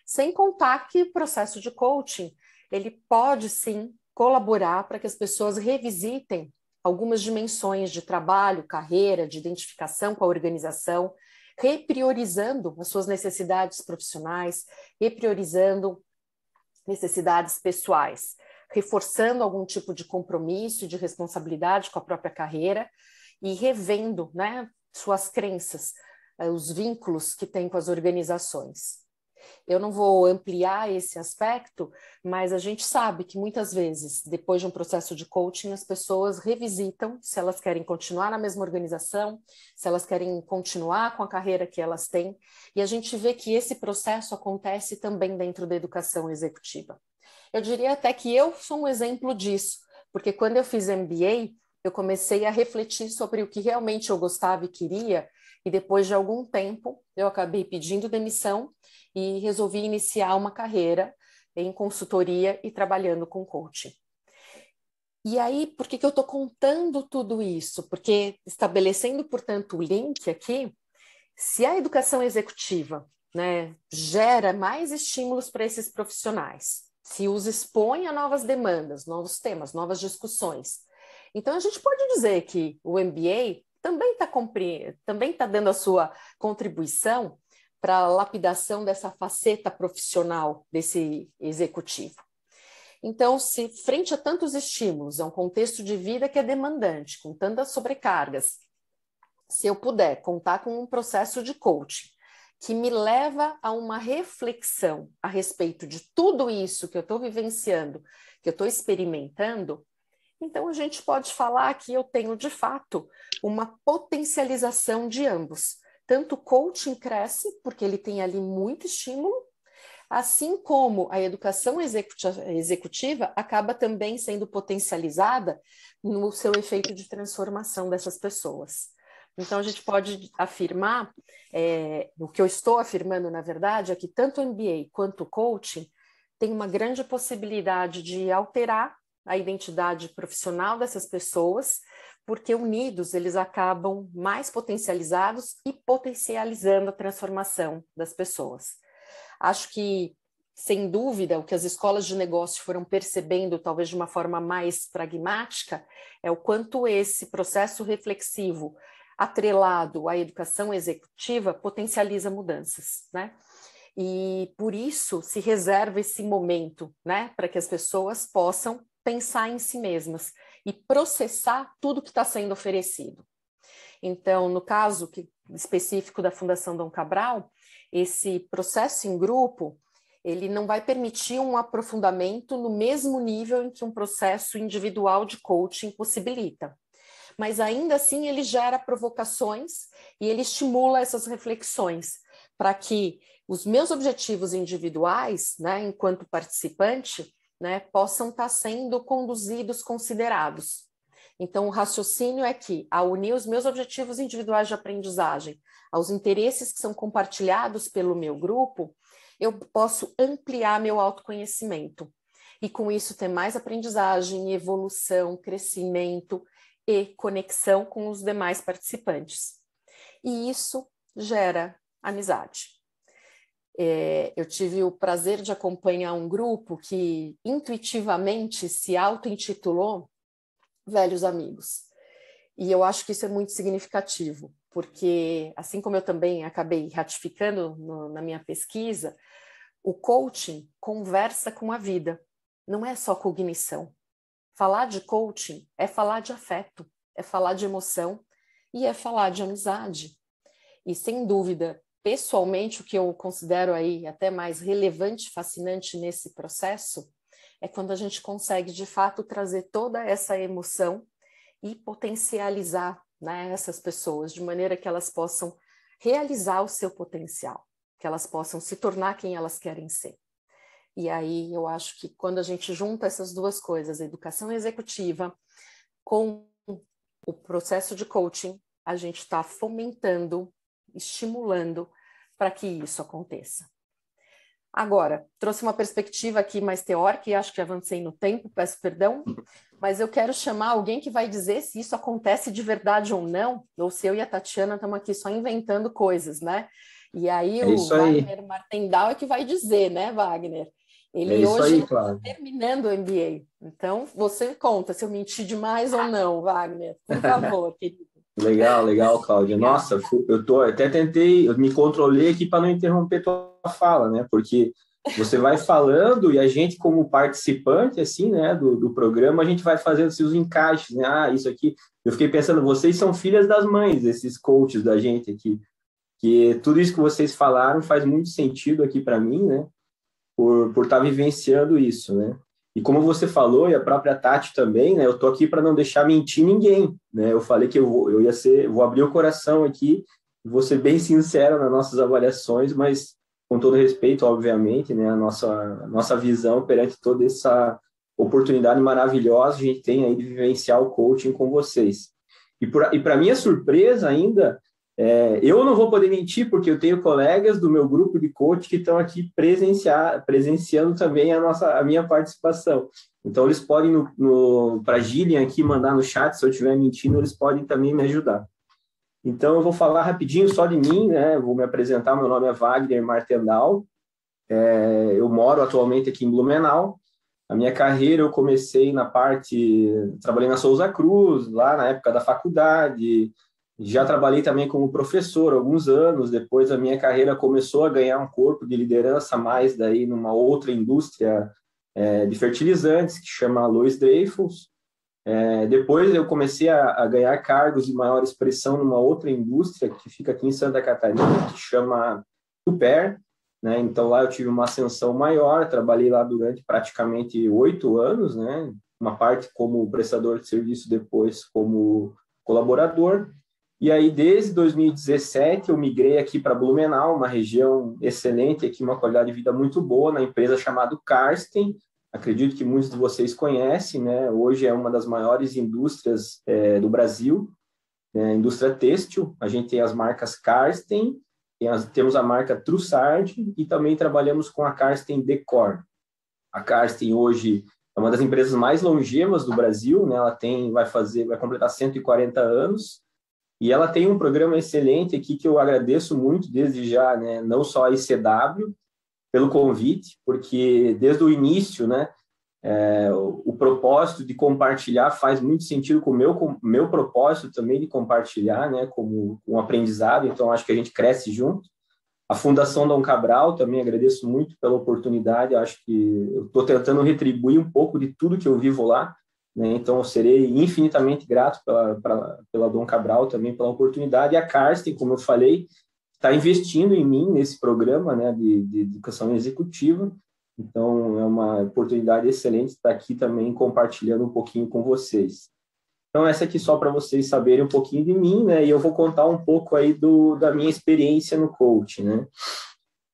Sem contar que o processo de coaching, ele pode sim colaborar para que as pessoas revisitem algumas dimensões de trabalho, carreira, de identificação com a organização, repriorizando as suas necessidades profissionais, repriorizando necessidades pessoais, reforçando algum tipo de compromisso, de responsabilidade com a própria carreira e revendo, né, suas crenças, os vínculos que tem com as organizações. Eu não vou ampliar esse aspecto, mas a gente sabe que muitas vezes, depois de um processo de coaching, as pessoas revisitam se elas querem continuar na mesma organização, se elas querem continuar com a carreira que elas têm, e a gente vê que esse processo acontece também dentro da educação executiva. Eu diria até que eu sou um exemplo disso, porque quando eu fiz MBA, eu comecei a refletir sobre o que realmente eu gostava e queria, e depois de algum tempo, eu acabei pedindo demissão e resolvi iniciar uma carreira em consultoria e trabalhando com coaching. E aí, por que eu estou contando tudo isso? Porque estabelecendo, portanto, o link aqui, se a educação executiva, né, gera mais estímulos para esses profissionais, se os expõe a novas demandas, novos temas, novas discussões, então a gente pode dizer que o MBA também está dando a sua contribuição para a lapidação dessa faceta profissional desse executivo. Então, se frente a tantos estímulos, a um contexto de vida que é demandante, com tantas sobrecargas, se eu puder contar com um processo de coaching que me leva a uma reflexão a respeito de tudo isso que eu estou vivenciando, que eu estou experimentando, então a gente pode falar que eu tenho, de fato, uma potencialização de ambos. Tanto o coaching cresce, porque ele tem ali muito estímulo, assim como a educação executiva acaba também sendo potencializada no seu efeito de transformação dessas pessoas. Então, a gente pode afirmar, o que eu estou afirmando, na verdade, é que tanto o MBA quanto o coaching tem uma grande possibilidade de alterar a identidade profissional dessas pessoas, porque unidos eles acabam mais potencializados e potencializando a transformação das pessoas. Acho que, sem dúvida, o que as escolas de negócio foram percebendo, talvez de uma forma mais pragmática, é o quanto esse processo reflexivo, atrelado à educação executiva, potencializa mudanças, né? E por isso se reserva esse momento, né, para que as pessoas possam pensar em si mesmas e processar tudo que está sendo oferecido. Então, no caso específico da Fundação Dom Cabral, esse processo em grupo, ele não vai permitir um aprofundamento no mesmo nível em que um processo individual de coaching possibilita. Mas ainda assim ele gera provocações e ele estimula essas reflexões para que os meus objetivos individuais, né, enquanto participante, né, possam estar sendo conduzidos, considerados. Então, o raciocínio é que, ao unir os meus objetivos individuais de aprendizagem aos interesses que são compartilhados pelo meu grupo, eu posso ampliar meu autoconhecimento. E com isso ter mais aprendizagem, evolução, crescimento e conexão com os demais participantes. E isso gera amizade. Eu tive o prazer de acompanhar um grupo que intuitivamente se auto-intitulou Velhos Amigos. E eu acho que isso é muito significativo, porque assim como eu também acabei ratificando na minha pesquisa, o coaching conversa com a vida, não é só cognição. Falar de coaching é falar de afeto, é falar de emoção e é falar de amizade. E sem dúvida, pessoalmente, o que eu considero aí até mais relevante e fascinante nesse processo é quando a gente consegue, de fato, trazer toda essa emoção e potencializar, né, essas pessoas, de maneira que elas possam realizar o seu potencial, que elas possam se tornar quem elas querem ser. E aí eu acho que quando a gente junta essas duas coisas, a educação executiva com o processo de coaching, a gente está fomentando, estimulando para que isso aconteça. Agora, trouxe uma perspectiva aqui mais teórica e acho que avancei no tempo, peço perdão, mas eu quero chamar alguém que vai dizer se isso acontece de verdade ou não, ou se eu e a Tatiana estamos aqui só inventando coisas, né? E aí o Wagner Martendal é que vai dizer, né, Wagner? Ele hoje está terminando o MBA. Então, você conta se eu menti demais ou não, Wagner. Por favor, querido. Legal, Cláudia. Nossa, eu me controlei aqui para não interromper tua fala, né? Porque você vai falando e a gente, como participante, assim, né, do programa, a gente vai fazendo os encaixes, né? Ah, isso aqui. Eu fiquei pensando, vocês são filhas das mães, esses coaches da gente aqui. Que tudo isso que vocês falaram faz muito sentido aqui para mim, né? Por estar vivenciando isso, né? E como você falou, e a própria Tati também, né? Eu tô aqui para não deixar mentir ninguém, né? Eu falei que vou abrir o coração aqui, vou ser bem sincero nas nossas avaliações, mas com todo respeito, obviamente, né? A nossa visão perante toda essa oportunidade maravilhosa que a gente tem aí de vivenciar o coaching com vocês. E para minha surpresa ainda, eu não vou poder mentir, porque eu tenho colegas do meu grupo de coach que estão aqui presenciando também a minha participação. Então, eles podem, para a Gillian aqui, mandar no chat, se eu estiver mentindo, eles podem também me ajudar. Então, eu vou falar rapidinho só de mim, né? Vou me apresentar, meu nome é Wagner Martendal, eu moro atualmente aqui em Blumenau. A minha carreira eu comecei trabalhei na Souza Cruz, lá na época da faculdade. Já trabalhei também como professor alguns anos, depois a minha carreira começou a ganhar um corpo de liderança mais daí numa outra indústria de fertilizantes, que chama Louis Dreyfus. Depois eu comecei a ganhar cargos de maior expressão numa outra indústria que fica aqui em Santa Catarina, que chama Super, né? Então lá eu tive uma ascensão maior, trabalhei lá durante praticamente 8 anos, né? Uma parte como prestador de serviço, depois como colaborador. E aí, desde 2017, eu migrei aqui para Blumenau, uma região excelente, aqui uma qualidade de vida muito boa, na empresa chamada Karsten. Acredito que muitos de vocês conhecem, né? Hoje é uma das maiores indústrias do Brasil, indústria têxtil. A gente tem as marcas Karsten, temos a marca Trussard e também trabalhamos com a Karsten Decor. A Karsten hoje é uma das empresas mais longevas do Brasil, né? Ela vai completar 140 anos. E ela tem um programa excelente aqui que eu agradeço muito desde já, né? Não só a ICW, pelo convite, porque desde o início, né, o propósito de compartilhar faz muito sentido com o meu propósito também de compartilhar, né, como um aprendizado, então acho que a gente cresce junto. A Fundação Dom Cabral também agradeço muito pela oportunidade, acho que eu estou tentando retribuir um pouco de tudo que eu vivo lá, né? Então, eu serei infinitamente grato pela Dom Cabral também pela oportunidade. E a Karsten, como eu falei, está investindo em mim nesse programa, né, de educação executiva. Então, é uma oportunidade excelente estar aqui também compartilhando um pouquinho com vocês. Então, essa aqui só para vocês saberem um pouquinho de mim, né? E eu vou contar um pouco aí da minha experiência no coaching, né?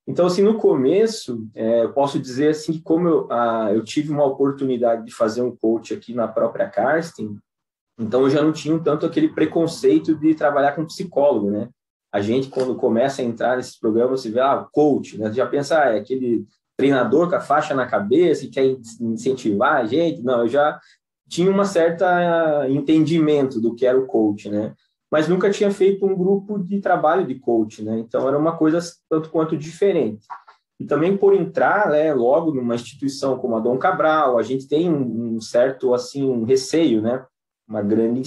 Então, assim, no começo, eu posso dizer assim que como eu tive uma oportunidade de fazer um coach aqui na própria Karsten, então eu já não tinha tanto aquele preconceito de trabalhar com psicólogo, né? A gente, quando começa a entrar nesses programas, você vê, coach, né? Você já pensa, é aquele treinador com a faixa na cabeça e quer incentivar a gente. Não, eu já tinha um certo entendimento do que era o coach, né? Mas nunca tinha feito um grupo de trabalho de coach, né? Então, era uma coisa tanto quanto diferente. E também por entrar, né, logo numa instituição como a Dom Cabral, a gente tem um certo, assim, um receio, né? Uma grande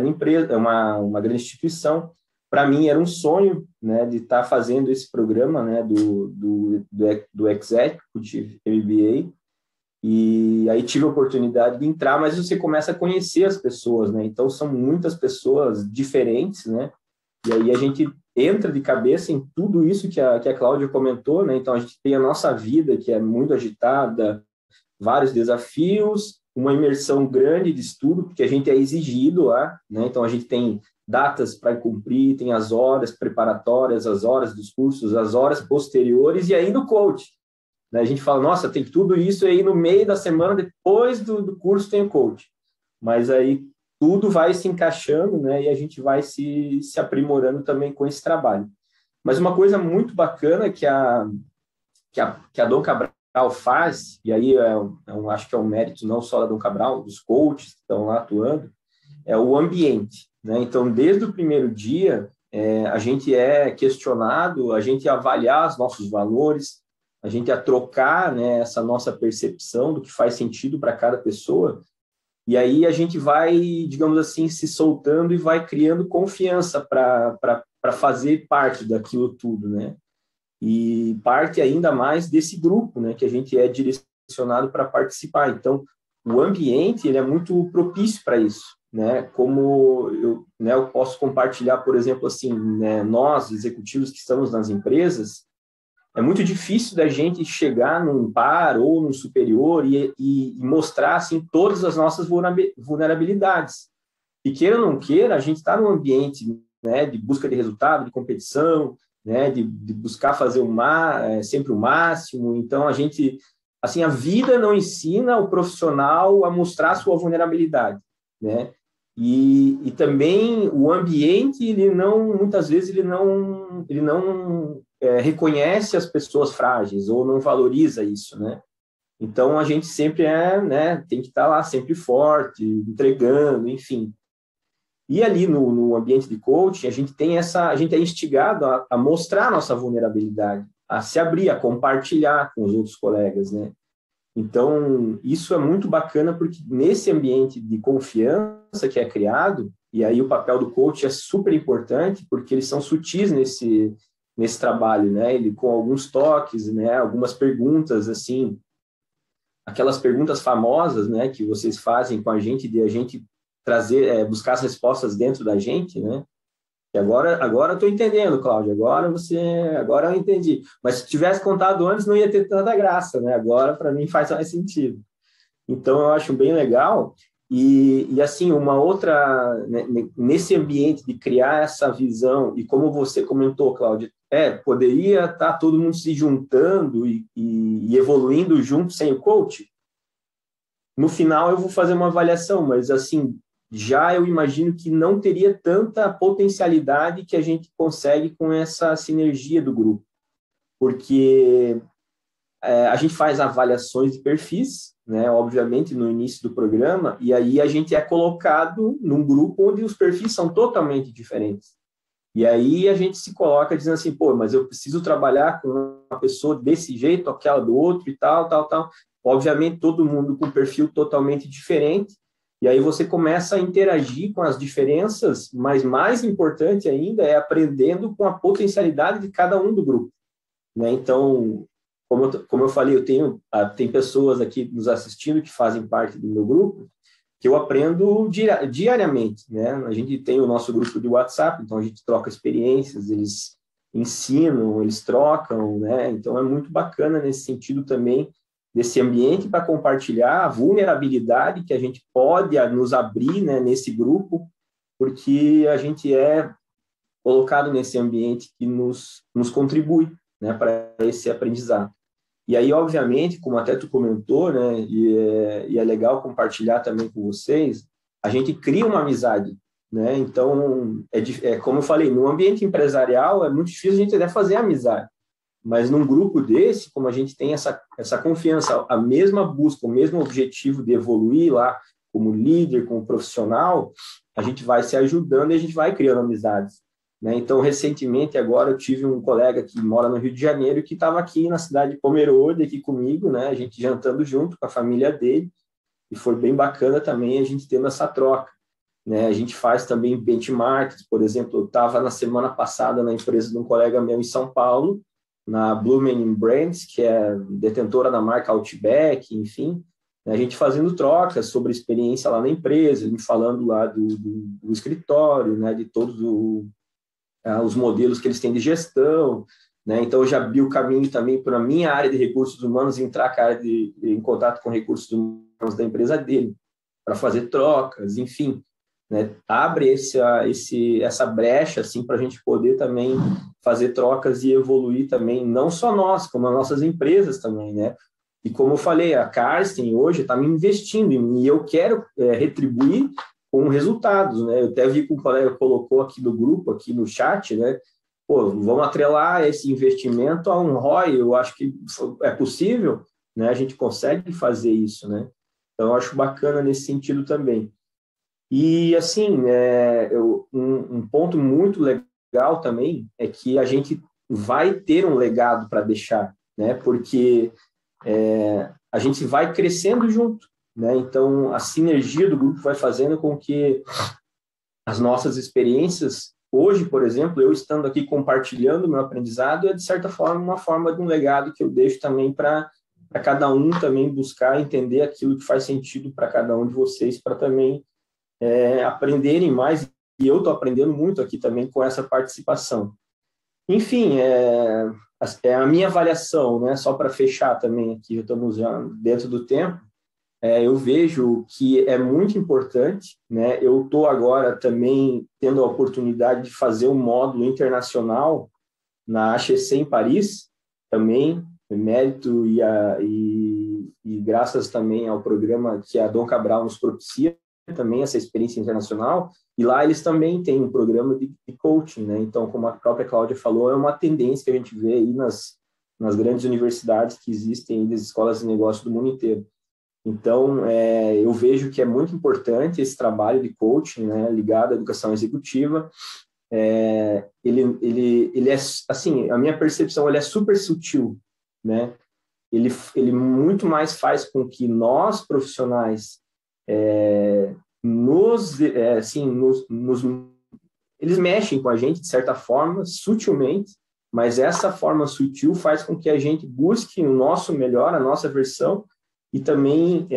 empresa, uma grande instituição. Para mim, era um sonho, né, de estar fazendo esse programa, né, do Executive MBA. E aí tive a oportunidade de entrar, mas você começa a conhecer as pessoas, né? Então, são muitas pessoas diferentes, né? E aí a gente entra de cabeça em tudo isso que a Cláudia comentou, né? Então, a gente tem a nossa vida, que é muito agitada, vários desafios, uma imersão grande de estudo, porque a gente é exigido lá, né? Então, a gente tem datas para cumprir, tem as horas preparatórias, as horas dos cursos, as horas posteriores e ainda o coach. né? A gente fala, nossa, tem tudo isso aí no meio da semana, depois do curso tem o coach. Mas aí tudo vai se encaixando, né? E a gente vai se aprimorando também com esse trabalho. Mas uma coisa muito bacana que a Dom Cabral faz, e aí acho que é um mérito não só da Dom Cabral, dos coaches que estão lá atuando, é o ambiente, né? Então, desde o primeiro dia, a gente é questionado, a gente avaliar os nossos valores, a gente a trocar, né, essa nossa percepção do que faz sentido para cada pessoa, e aí a gente vai, digamos assim, se soltando e vai criando confiança para fazer parte daquilo tudo, né? E parte ainda mais desse grupo, né, que a gente é direcionado para participar. Então, o ambiente ele é muito propício para isso, né? Como eu posso compartilhar, por exemplo, assim, né, nós, executivos que estamos nas empresas, é muito difícil da gente chegar num par ou num superior e mostrar, assim, todas as nossas vulnerabilidades. E queira ou não queira, a gente está num ambiente, né, de busca de resultado, de competição, né, de buscar fazer sempre o máximo. Então, a gente, assim, a vida não ensina o profissional a mostrar a sua vulnerabilidade, né? E também o ambiente, muitas vezes, ele não reconhece as pessoas frágeis ou não valoriza isso, né? Então, a gente sempre né, tem que estar lá sempre forte, entregando, enfim. E ali no ambiente de coaching, a gente é instigado a mostrar a nossa vulnerabilidade, a se abrir, a compartilhar com os outros colegas, né? Então, isso é muito bacana, porque nesse ambiente de confiança que é criado, e aí o papel do coach é super importante, porque eles são sutis nesse trabalho, né? Ele com alguns toques, né? Algumas perguntas, assim, aquelas perguntas famosas, né? Que vocês fazem com a gente, de a gente buscar as respostas dentro da gente, né? E agora eu estou entendendo, Cláudio, agora eu entendi. Mas se tivesse contado antes, não ia ter tanta graça, né? Agora, para mim, faz mais sentido. Então, eu acho bem legal. E assim, uma outra, né, nesse ambiente de criar essa visão, e como você comentou, Cláudio, poderia estar todo mundo se juntando e evoluindo junto sem o coach? No final, eu vou fazer uma avaliação, mas assim, já eu imagino que não teria tanta potencialidade que a gente consegue com essa sinergia do grupo, porque a gente faz avaliações de perfis, né, obviamente, no início do programa, e aí a gente é colocado num grupo onde os perfis são totalmente diferentes. E aí a gente se coloca dizendo assim, pô, mas eu preciso trabalhar com uma pessoa desse jeito, aquela do outro e tal. Obviamente, todo mundo com perfil totalmente diferente, e aí você começa a interagir com as diferenças, mas mais importante ainda é aprendendo com a potencialidade de cada um do grupo, né? Então, como eu falei, tem pessoas aqui nos assistindo que fazem parte do meu grupo, que eu aprendo diariamente, né? A gente tem o nosso grupo de WhatsApp, então a gente troca experiências, eles ensinam, eles trocam, né? Então é muito bacana nesse sentido também, desse ambiente para compartilhar a vulnerabilidade que a gente pode nos abrir, né, nesse grupo, porque a gente é colocado nesse ambiente que nos contribui, né, para esse aprendizado. E aí, obviamente, como até tu comentou, né, e é legal compartilhar também com vocês, a gente cria uma amizade, né? Então, como eu falei, no ambiente empresarial é muito difícil a gente até fazer amizade. Mas num grupo desse, como a gente tem essa confiança, a mesma busca, o mesmo objetivo de evoluir lá como líder, como profissional, a gente vai se ajudando e a gente vai criando amizades, né? Então, recentemente, agora, eu tive um colega que mora no Rio de Janeiro que estava aqui na cidade de Pomerode, aqui comigo, né? A gente jantando junto com a família dele, e foi bem bacana também a gente tendo essa troca, né? A gente faz também benchmarks, por exemplo, eu estava na semana passada na empresa de um colega meu em São Paulo, na Blumen Brands, que é detentora da marca Outback, enfim, a gente fazendo trocas sobre experiência lá na empresa, me falando lá do escritório, né, de todos os modelos que eles têm de gestão, né? Então eu já abri o caminho também para a minha área de recursos humanos entrar em contato com recursos humanos da empresa dele, para fazer trocas, enfim, né, abre essa brecha assim, para a gente poder também fazer trocas e evoluir também, não só nós, como as nossas empresas também, né? E como eu falei, a Karsten hoje está me investindo em mim e eu quero retribuir com resultados, né? Eu até vi que um colega colocou aqui do grupo, aqui no chat, né? Pô, vamos atrelar esse investimento a um ROI, eu acho que é possível, né? A gente consegue fazer isso, né? Então, eu acho bacana nesse sentido também. E, assim, um ponto muito legal também é que a gente vai ter um legado para deixar, né? Porque a gente vai crescendo junto, né? Então, a sinergia do grupo vai fazendo com que as nossas experiências, hoje, por exemplo, eu estando aqui compartilhando meu aprendizado, é, de certa forma, uma forma de um legado que eu deixo também para cada um também buscar entender aquilo que faz sentido para cada um de vocês, para também aprenderem mais, e eu estou aprendendo muito aqui também com essa participação. Enfim, a minha avaliação, né, só para fechar também aqui, já estamos já dentro do tempo, eu vejo que é muito importante, né, eu estou agora também tendo a oportunidade de fazer um módulo internacional na HEC em Paris, também, mérito e graças também ao programa que a Dom Cabral nos propicia, também essa experiência internacional, e lá eles também têm um programa de coaching, né? Então, como a própria Cláudia falou, é uma tendência que a gente vê aí nas grandes universidades que existem, das escolas de negócio do mundo inteiro. Então, eu vejo que é muito importante esse trabalho de coaching, né, ligado à educação executiva. Ele é, assim, a minha percepção, ele é super sutil, né? Ele muito mais faz com que nós, profissionais, eles mexem com a gente de certa forma, sutilmente, mas essa forma sutil faz com que a gente busque o nosso melhor, a nossa versão, e também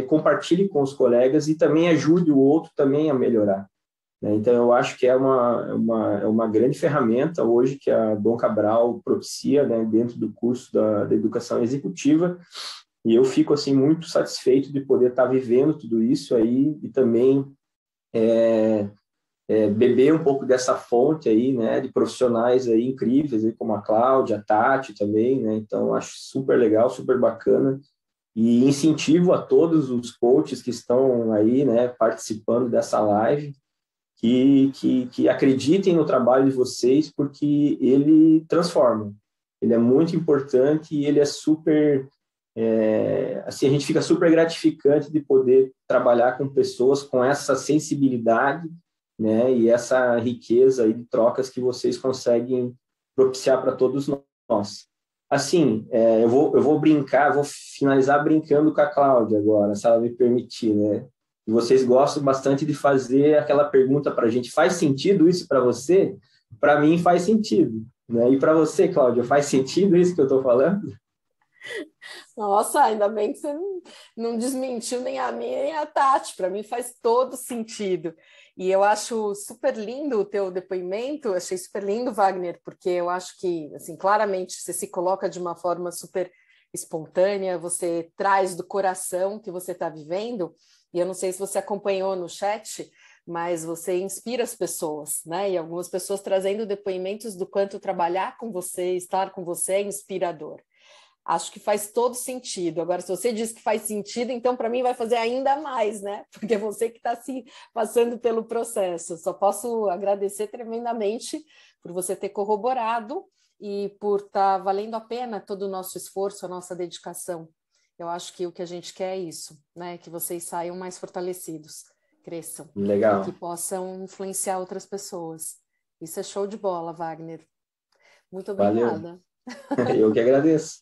compartilhe com os colegas e também ajude o outro também a melhorar, né? Então, eu acho que é uma grande ferramenta hoje que a Dom Cabral propicia, né, dentro do curso da educação executiva. E eu fico assim muito satisfeito de poder estar vivendo tudo isso aí e também beber um pouco dessa fonte aí, né, de profissionais aí incríveis, aí, como a Cláudia, a Tati também, né? Então, acho super legal, super bacana. E incentivo a todos os coaches que estão aí, né, participando dessa live, que acreditem no trabalho de vocês, porque ele transforma. Ele é muito importante e ele é super... assim, a gente fica super gratificante de poder trabalhar com pessoas com essa sensibilidade, né, e essa riqueza aí de trocas que vocês conseguem propiciar para todos nós. Assim, eu vou brincar, vou finalizar brincando com a Cláudia agora, se ela me permitir, né? E vocês gostam bastante de fazer aquela pergunta para a gente: faz sentido isso para você? Para mim faz sentido, né? E para você, Cláudia, faz sentido isso que eu estou falando? Nossa, ainda bem que você não desmentiu nem a minha nem a Tati. Para mim faz todo sentido. E eu acho super lindo o teu depoimento, achei super lindo, Wagner, porque eu acho que, assim, claramente você se coloca de uma forma super espontânea, você traz do coração que você está vivendo, e eu não sei se você acompanhou no chat, mas você inspira as pessoas, né? E algumas pessoas trazendo depoimentos do quanto trabalhar com você, estar com você é inspirador. Acho que faz todo sentido. Agora, se você diz que faz sentido, então para mim vai fazer ainda mais, né? Porque é você que está se passando pelo processo. Só posso agradecer tremendamente por você ter corroborado e por estar valendo a pena todo o nosso esforço, a nossa dedicação. Eu acho que o que a gente quer é isso, né? Que vocês saiam mais fortalecidos, cresçam. Legal. E que possam influenciar outras pessoas. Isso é show de bola, Wagner. Muito obrigada. Valeu. Eu que agradeço.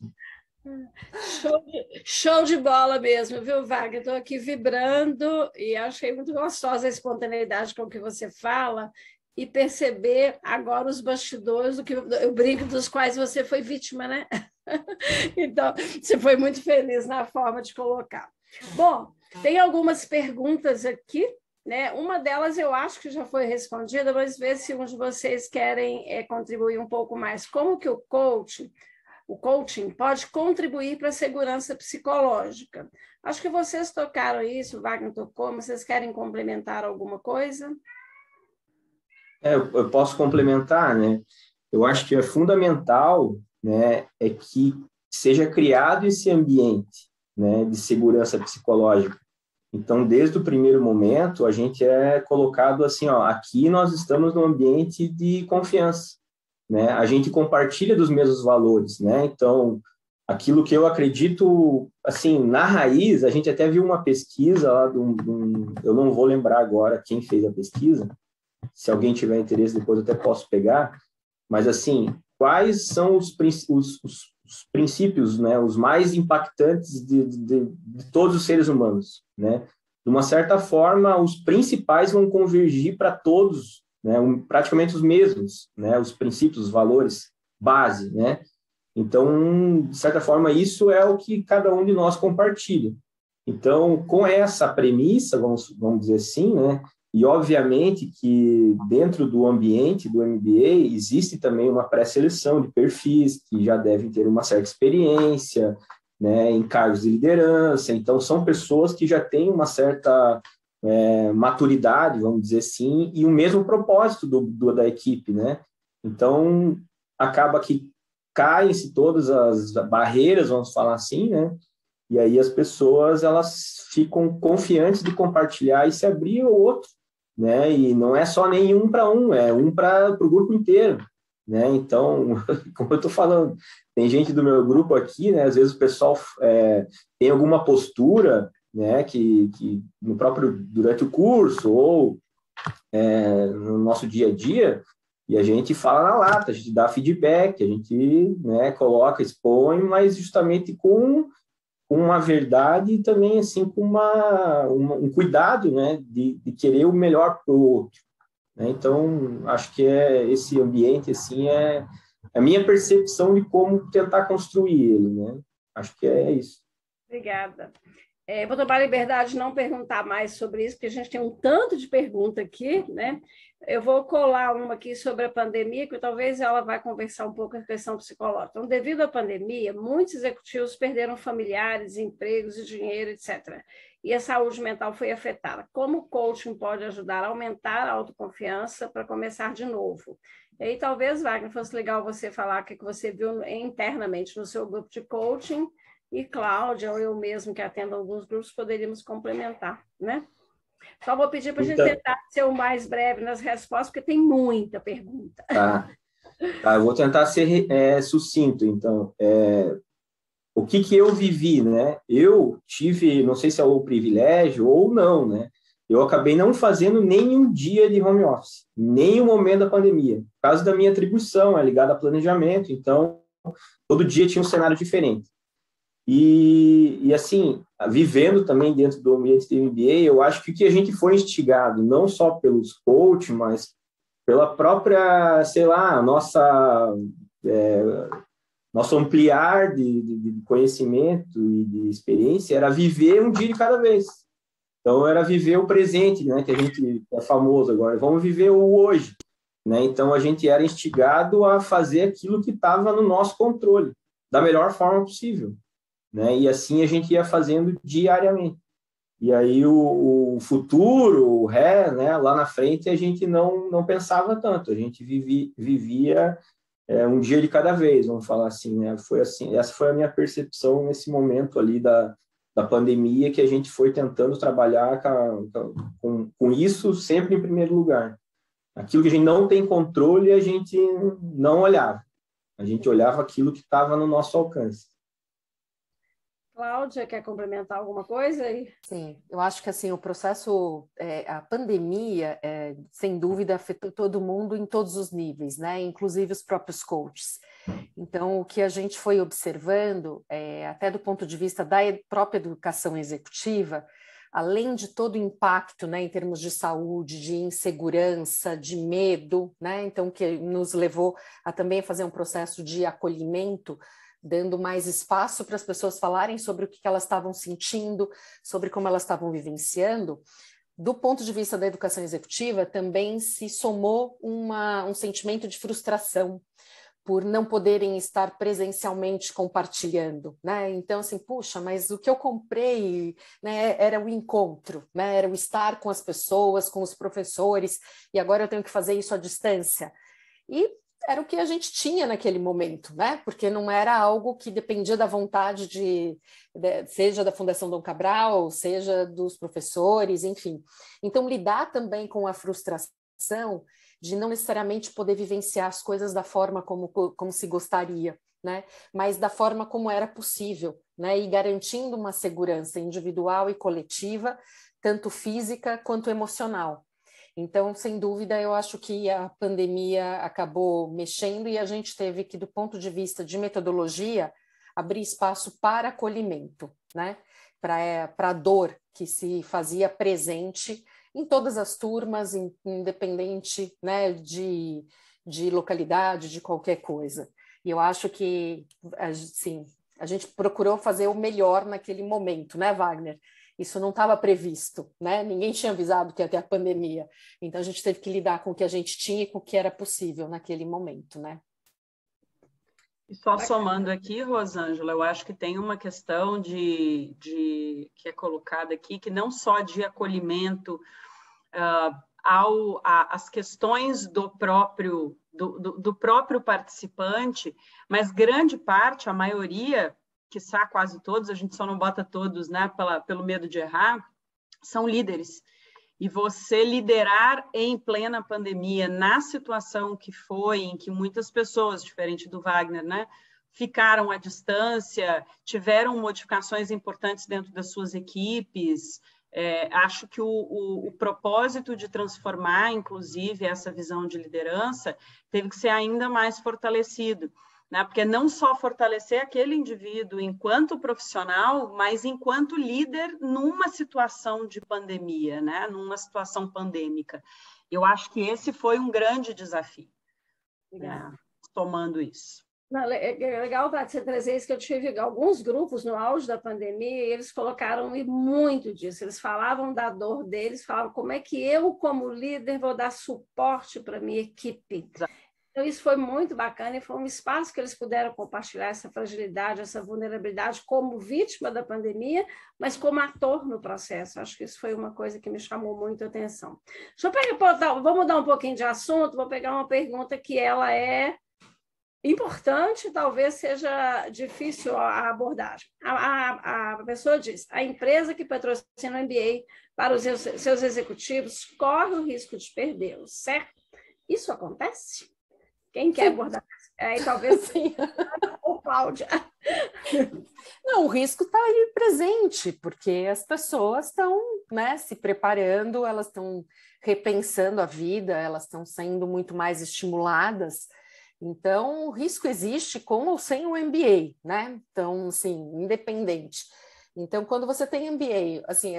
Show de bola mesmo, viu, Wagner? Estou aqui vibrando e achei muito gostosa a espontaneidade com que você fala e perceber agora os bastidores do que eu brinco, dos quais você foi vítima, né? Então, você foi muito feliz na forma de colocar. Bom, tem algumas perguntas aqui, né? Uma delas eu acho que já foi respondida, mas vê se uns de vocês querem contribuir um pouco mais. Como que o coach o coaching pode contribuir para a segurança psicológica. Acho que vocês tocaram isso, o Wagner tocou, mas vocês querem complementar alguma coisa? Eu posso complementar, né? Eu acho que é fundamental, né, é que seja criado esse ambiente, né, de segurança psicológica. Então, desde o primeiro momento, a gente é colocado assim, ó, aqui nós estamos num ambiente de confiança, né? A gente compartilha dos mesmos valores, né? Então, aquilo que eu acredito, assim, na raiz, a gente até viu uma pesquisa lá eu não vou lembrar agora quem fez a pesquisa, se alguém tiver interesse, depois eu até posso pegar, mas, assim, quais são os princípios, né, os mais impactantes de todos os seres humanos, né? De uma certa forma, os principais vão convergir para todos, né, praticamente os mesmos, né, os princípios, os valores base, né? Então, de certa forma, isso é o que cada um de nós compartilha. Então, com essa premissa, vamos dizer assim, né, e, obviamente, que dentro do ambiente do MBA existe também uma pré-seleção de perfis que já devem ter uma certa experiência, né, em cargos de liderança. Então, são pessoas que já têm uma certa maturidade, vamos dizer assim, e o mesmo propósito da equipe, né? Então, acaba que caem-se todas as barreiras, vamos falar assim, né? E aí as pessoas, elas ficam confiantes de compartilhar e se abrir ao outro, né? E não é só nem um para um, é um para o grupo inteiro, né? Então, como eu estou falando, tem gente do meu grupo aqui, né? Às vezes o pessoal tem alguma postura, né? Que no próprio, durante o curso ou no nosso dia a dia, e a gente fala na lata, a gente dá feedback, a gente, né, coloca, expõe, mas justamente com uma verdade e também, assim, com um cuidado, né, de querer o melhor para o outro, né? Então, acho que esse ambiente, assim, é a minha percepção de como tentar construir ele, né? Acho que é isso. Obrigada. Vou tomar a liberdade de não perguntar mais sobre isso, porque a gente tem um tanto de pergunta aqui, né? Eu vou colar uma aqui sobre a pandemia, que talvez ela vai conversar um pouco a questão psicológica. Então, devido à pandemia, muitos executivos perderam familiares, empregos e dinheiro, etc. E a saúde mental foi afetada. Como o coaching pode ajudar a aumentar a autoconfiança para começar de novo? E aí, talvez, Wagner, fosse legal você falar o que você viu internamente no seu grupo de coaching, e Cláudia, ou eu mesmo que atendo alguns grupos, poderíamos complementar, né? Só vou pedir para a gente tentar ser o mais breve nas respostas, porque tem muita pergunta. Tá, eu vou tentar ser sucinto, então. O que eu vivi, né? Eu tive, não sei se é o privilégio ou não, né? Eu acabei não fazendo nenhum dia de home office, nem o momento da pandemia. Por causa da minha atribuição, é ligada a planejamento, então, todo dia tinha um cenário diferente. E assim, vivendo também dentro do ambiente do MBA, eu acho que o que a gente foi instigado, não só pelos coaches, mas pela própria, sei lá, nosso ampliar de conhecimento e de experiência, era viver um dia de cada vez. Então, era viver o presente, né, que a gente é famoso agora, vamos viver o hoje, né? Então, a gente era instigado a fazer aquilo que estava no nosso controle, da melhor forma possível, né? E assim a gente ia fazendo diariamente. E aí o futuro, né, lá na frente, a gente não pensava tanto, a gente vivia um dia de cada vez, vamos falar assim, né? Foi assim, essa foi a minha percepção nesse momento ali da pandemia, que a gente foi tentando trabalhar com isso sempre em primeiro lugar. Aquilo que a gente não tem controle, a gente não olhava. A gente olhava aquilo que estava no nosso alcance. Cláudia, quer complementar alguma coisa aí? Sim, eu acho que assim, o processo, a pandemia, sem dúvida, afetou todo mundo em todos os níveis, né? Inclusive os próprios coaches. Então, o que a gente foi observando, até do ponto de vista da própria educação executiva, além de todo o impacto, né, em termos de saúde, de insegurança, de medo, né? Então, que nos levou a também fazer um processo de acolhimento, dando mais espaço para as pessoas falarem sobre o que elas estavam sentindo, sobre como elas estavam vivenciando. Do ponto de vista da educação executiva, também se somou um sentimento de frustração, por não poderem estar presencialmente compartilhando, né? Então, assim, puxa, mas o que eu comprei, né, era o encontro, né? Era o estar com as pessoas, com os professores, e agora eu tenho que fazer isso à distância. E era o que a gente tinha naquele momento, né? Porque não era algo que dependia da vontade seja da Fundação Dom Cabral, seja dos professores, enfim. Então, lidar também com a frustração de não necessariamente poder vivenciar as coisas da forma como se gostaria, né? Mas da forma como era possível, né? E garantindo uma segurança individual e coletiva, tanto física quanto emocional. Então, sem dúvida, eu acho que a pandemia acabou mexendo e a gente teve que, do ponto de vista de metodologia, abrir espaço para acolhimento, né? Para a dor que se fazia presente em todas as turmas, independente, né, de localidade, de qualquer coisa. E eu acho que, assim, a gente procurou fazer o melhor naquele momento, né, Wagner? Isso não estava previsto, né? Ninguém tinha avisado que ia ter a pandemia. Então, a gente teve que lidar com o que a gente tinha e com o que era possível naquele momento, né? E só somando aqui, Rosângela, eu acho que tem uma questão que é colocada aqui, que não só de acolhimento às questões do próprio participante, mas grande parte, a maioria, quiçá quase todos, a gente só não bota todos, né, pelo medo de errar, são líderes. E você liderar em plena pandemia, na situação que foi, em que muitas pessoas, diferente do Wagner, né, ficaram à distância, tiveram modificações importantes dentro das suas equipes. Acho que o propósito de transformar, inclusive, essa visão de liderança teve que ser ainda mais fortalecido, né? Porque não só fortalecer aquele indivíduo enquanto profissional, mas enquanto líder numa situação de pandemia, né? Numa situação pandêmica. Eu acho que esse foi um grande desafio, né? Tomando isso. Não, é legal para você trazer isso, que eu tive alguns grupos no auge da pandemia e eles colocaram muito disso. Eles falavam da dor deles, falavam como é que eu, como líder, vou dar suporte para a minha equipe. Exato. Então, isso foi muito bacana e foi um espaço que eles puderam compartilhar essa fragilidade, essa vulnerabilidade como vítima da pandemia, mas como ator no processo. Acho que isso foi uma coisa que me chamou muito a atenção. Vou mudar um pouquinho de assunto, vou pegar uma pergunta que ela é importante, talvez seja difícil a abordagem. A pessoa diz, a empresa que patrocina o MBA para os seus executivos corre o risco de perdê-los, certo? Isso acontece? Quem quer abordar? Aí talvez sim. Ou Cláudia. Não, o risco está aí presente, porque as pessoas estão, né, se preparando, elas estão repensando a vida, elas estão sendo muito mais estimuladas. Então, o risco existe com ou sem o MBA, né? Então, assim, independente. Então, quando você tem MBA, assim,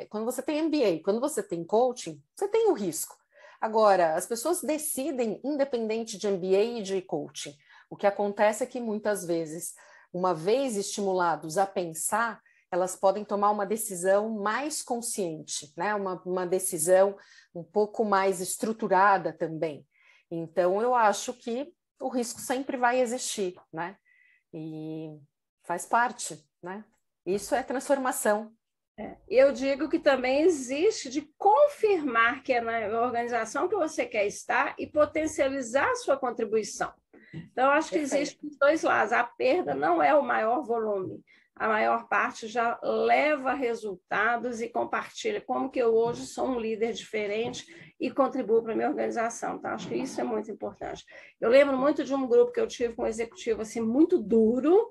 quando você tem MBA, quando você tem coaching, você tem o risco. Agora, as pessoas decidem independente de MBA e de coaching. O que acontece é que muitas vezes, uma vez estimulados a pensar, elas podem tomar uma decisão mais consciente, né? Uma decisão um pouco mais estruturada também. Então, eu acho que o risco sempre vai existir, né? E faz parte, né? Isso é transformação. Eu digo que também existe de confirmar que é na organização que você quer estar e potencializar a sua contribuição. Então, eu acho que existe dos dois lados. A perda não é o maior volume. A maior parte já leva resultados e compartilha como que eu hoje sou um líder diferente e contribuo para a minha organização. Então, acho que isso é muito importante. Eu lembro muito de um grupo que eu tive com um executivo assim, muito duro,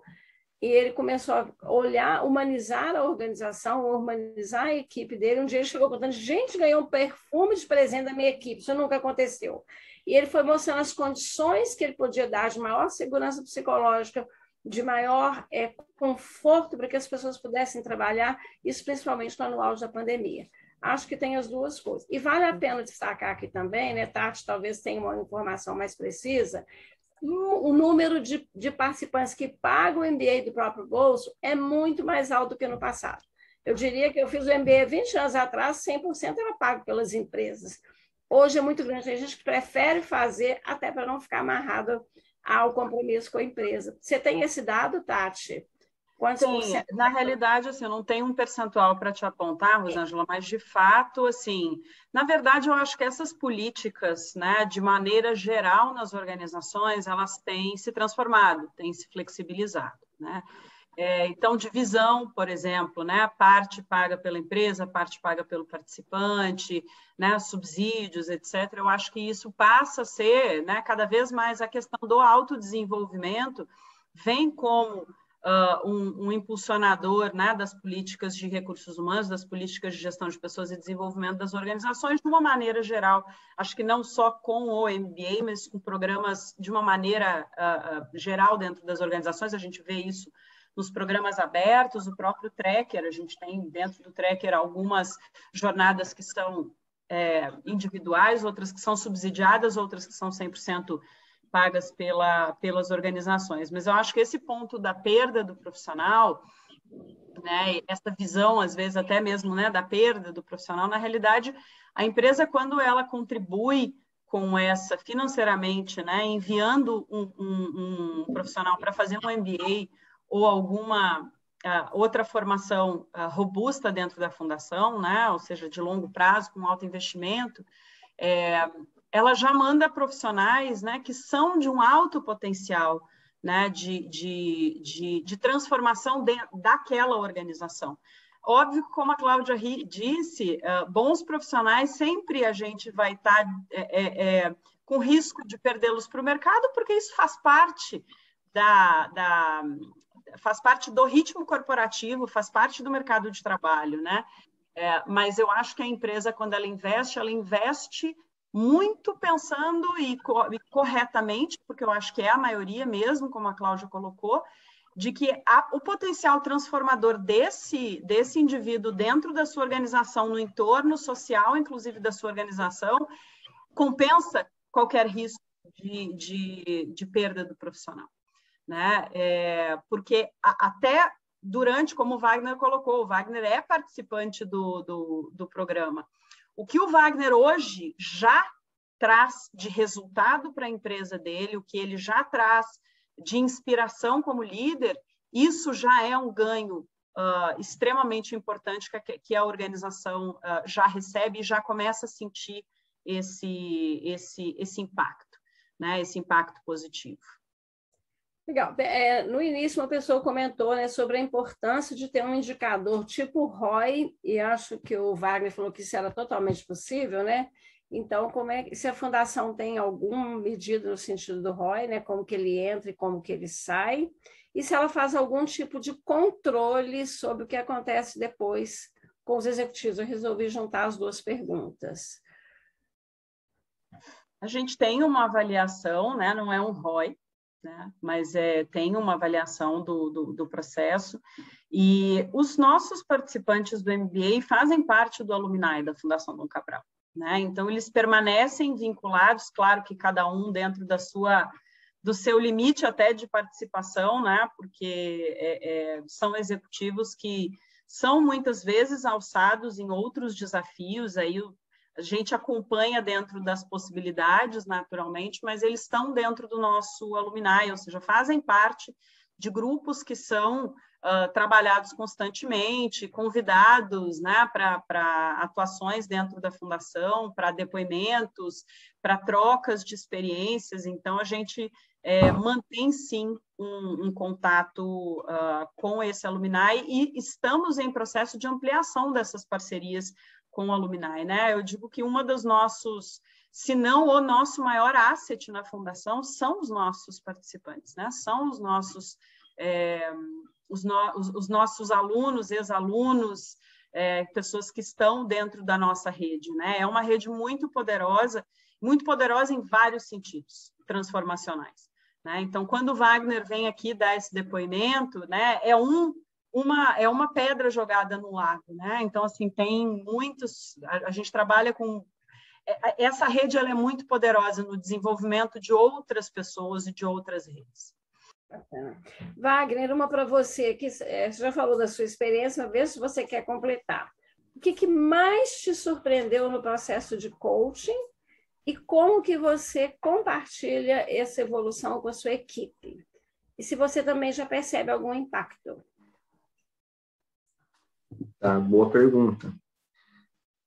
e ele começou a olhar, humanizar a organização, humanizar a equipe dele. Um dia ele chegou contando, gente, ganhou um perfume de presente da minha equipe, isso nunca aconteceu. E ele foi mostrando as condições que ele podia dar de maior segurança psicológica, de maior conforto para que as pessoas pudessem trabalhar, isso principalmente no auge da pandemia. Acho que tem as duas coisas. E vale a pena destacar aqui também, né, Tati, talvez tenha uma informação mais precisa, o número de participantes que pagam o MBA do próprio bolso é muito mais alto do que no passado. Eu diria que eu fiz o MBA 20 anos atrás, 100% era pago pelas empresas. Hoje é muito grande, tem gente que prefere fazer até para não ficar amarrado ao compromisso com a empresa. Você tem esse dado, Tati? Sim, na realidade, assim, eu não tenho um percentual para te apontar, Rosângela, mas de fato, assim, na verdade, eu acho que essas políticas, né, de maneira geral nas organizações, elas têm se transformado, têm se flexibilizado, né? Então, divisão, por exemplo, né, parte paga pela empresa, parte paga pelo participante, né, subsídios, etc. Eu acho que isso passa a ser, né, cada vez mais a questão do autodesenvolvimento vem como um impulsionador, né, das políticas de recursos humanos, das políticas de gestão de pessoas e desenvolvimento das organizações, de uma maneira geral. Acho que não só com o MBA, mas com programas de uma maneira geral dentro das organizações. A gente vê isso nos programas abertos, o próprio Tracker, a gente tem dentro do Tracker algumas jornadas que são individuais, outras que são subsidiadas, outras que são 100% pagas pelas organizações. Mas eu acho que esse ponto da perda do profissional, né, essa visão, às vezes, até mesmo, né, da perda do profissional, na realidade, a empresa, quando ela contribui com essa financeiramente, né, enviando um profissional para fazer um MBA ou alguma outra formação robusta dentro da fundação, né, ou seja, de longo prazo, com alto investimento, ela já manda profissionais, né, que são de um alto potencial, né, de transformação daquela organização. Óbvio que, como a Cláudia disse, bons profissionais sempre a gente vai estar com risco de perdê-los para o mercado, porque isso faz parte faz parte do ritmo corporativo, faz parte do mercado de trabalho, né? Mas eu acho que a empresa, quando ela investe muito pensando e corretamente, porque eu acho que é a maioria mesmo, como a Cláudia colocou, de que o potencial transformador desse indivíduo dentro da sua organização, no entorno social, inclusive da sua organização, compensa qualquer risco de perda do profissional, né? Porque até durante, como o Wagner colocou, o Wagner é participante do programa. O que o Wagner hoje já traz de resultado para a empresa dele, o que ele já traz de inspiração como líder, isso já é um ganho extremamente importante que a organização já recebe e já começa a sentir esse impacto, né? Esse impacto positivo. Legal. No início, uma pessoa comentou, né, sobre a importância de ter um indicador tipo ROI, e acho que o Wagner falou que isso era totalmente possível, né? Então, se a fundação tem alguma medida no sentido do ROI, né, como que ele entra e como que ele sai, e se ela faz algum tipo de controle sobre o que acontece depois com os executivos. Eu resolvi juntar as duas perguntas. A gente tem uma avaliação, né, não é um ROI, né? Mas tem uma avaliação do processo, e os nossos participantes do MBA fazem parte do alumni da Fundação Dom Cabral, né? Então, eles permanecem vinculados, claro que cada um dentro do seu limite até de participação, né? Porque são executivos que são muitas vezes alçados em outros desafios, aí a gente acompanha dentro das possibilidades, naturalmente, mas eles estão dentro do nosso alumni, ou seja, fazem parte de grupos que são trabalhados constantemente, convidados, né, para atuações dentro da fundação, para depoimentos, para trocas de experiências. Então, a gente mantém, sim, um contato com esse alumni e estamos em processo de ampliação dessas parcerias com o alumni, né? Eu digo que uma dos nossos, se não o nosso maior asset na fundação, são os nossos participantes, né? São os nossos nossos alunos, ex-alunos, pessoas que estão dentro da nossa rede, né? É uma rede muito poderosa em vários sentidos transformacionais, né? Então, quando o Wagner vem aqui dar esse depoimento, né, é uma pedra jogada no lago, né? Então, assim, tem muitos... A gente trabalha com... Essa rede ela é muito poderosa no desenvolvimento de outras pessoas e de outras redes. Bacana. Wagner, uma para você, que você já falou da sua experiência, vê se você quer completar. O que mais te surpreendeu no processo de coaching e como que você compartilha essa evolução com a sua equipe? E se você também já percebe algum impacto? Tá, boa pergunta.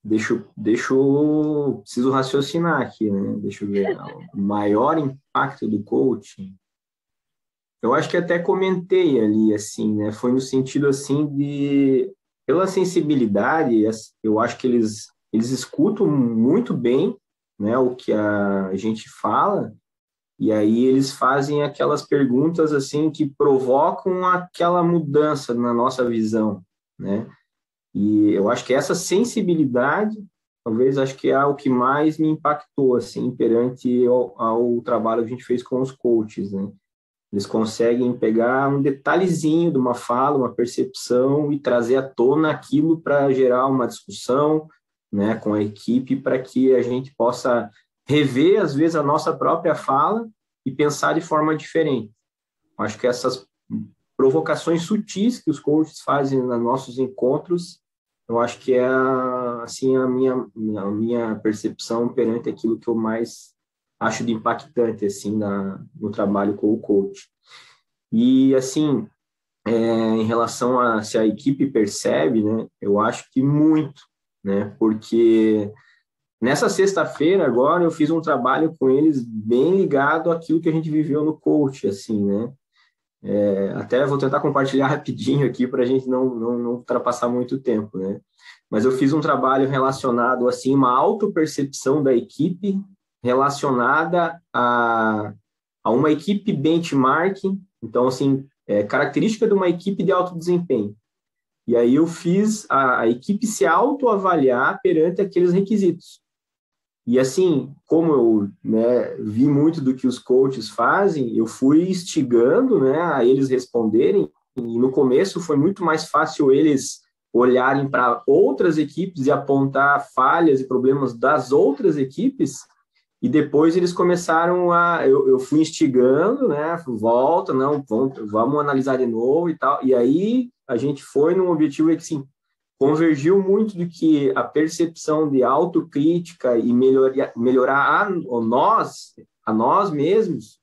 Preciso raciocinar aqui, né? Deixa eu ver. O maior impacto do coaching, eu acho que até comentei ali, assim, né? Foi no sentido, assim, pela sensibilidade, eu acho que eles escutam muito bem, né? O que a gente fala, e aí eles fazem aquelas perguntas, assim, que provocam aquela mudança na nossa visão, né? E eu acho que essa sensibilidade, talvez, acho que é o que mais me impactou, assim, perante ao trabalho que a gente fez com os coaches, né? Eles conseguem pegar um detalhezinho de uma fala, uma percepção e trazer à tona aquilo para gerar uma discussão, né, com a equipe, para que a gente possa rever, às vezes, a nossa própria fala e pensar de forma diferente. Acho que essas provocações sutis que os coaches fazem nos nossos encontros, eu acho que é assim a minha percepção perante aquilo que eu mais acho de impactante assim no trabalho com o coach. E assim, em relação a se a equipe percebe, né, eu acho que muito, né, porque nessa sexta-feira agora eu fiz um trabalho com eles bem ligado àquilo que a gente viveu no coach, assim, né. Até vou tentar compartilhar rapidinho aqui para a gente não ultrapassar muito tempo, né? Mas eu fiz um trabalho relacionado, assim, uma autopercepção da equipe relacionada a uma equipe benchmarking, então, assim, característica de uma equipe de alto desempenho. E aí eu fiz a equipe se autoavaliar perante aqueles requisitos. E assim, como eu, né, vi muito do que os coaches fazem, eu fui instigando, né, a eles responderem, e no começo foi muito mais fácil eles olharem para outras equipes e apontar falhas e problemas das outras equipes, e depois eles começaram eu fui instigando, né, volta, não, vamos analisar de novo e tal, e aí a gente foi num objetivo que, assim, convergiu muito do que a percepção de autocrítica e melhorar a nós mesmos,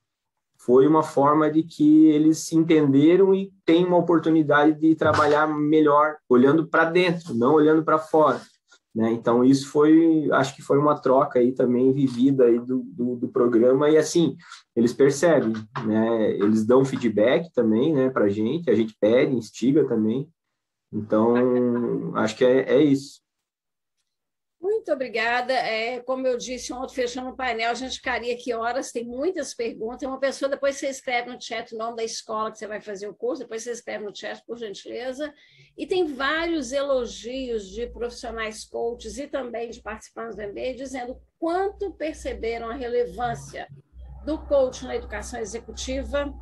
foi uma forma de que eles se entenderam e têm uma oportunidade de trabalhar melhor, olhando para dentro, não olhando para fora. Né? Então, isso foi, acho que foi uma troca aí também vivida aí do programa, e assim, eles percebem, né? Eles dão feedback também, né, para a gente pede, instiga também, então, acho que é isso. Muito obrigada. Como eu disse ontem, fechando o painel, a gente ficaria aqui horas, tem muitas perguntas. Uma pessoa, depois você escreve no chat o nome da escola que você vai fazer o curso, depois você escreve no chat, por gentileza. E tem vários elogios de profissionais coaches e também de participantes do MBA, dizendo quanto perceberam a relevância do coach na educação executiva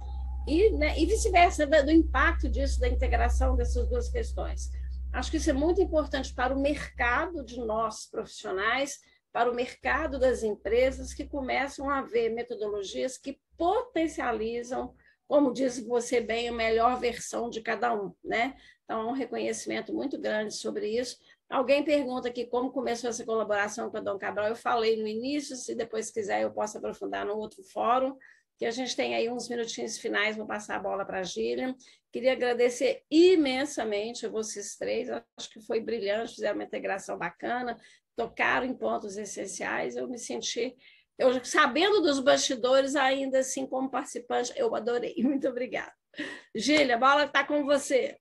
e, né, e vice-versa, do impacto disso, da integração dessas duas questões. Acho que isso é muito importante para o mercado de nós profissionais, para o mercado das empresas que começam a ver metodologias que potencializam, como disse você bem, a melhor versão de cada um, né? Então, há um reconhecimento muito grande sobre isso. Alguém pergunta aqui como começou essa colaboração com a Dom Cabral. Eu falei no início, se depois quiser eu posso aprofundar no outro fórum, que a gente tem aí uns minutinhos finais, vou passar a bola para a Gília. Queria agradecer imensamente a vocês três, acho que foi brilhante, fizeram uma integração bacana, tocaram em pontos essenciais, eu me senti, sabendo dos bastidores, ainda assim como participante, eu adorei, muito obrigada. Gília, a bola está com você.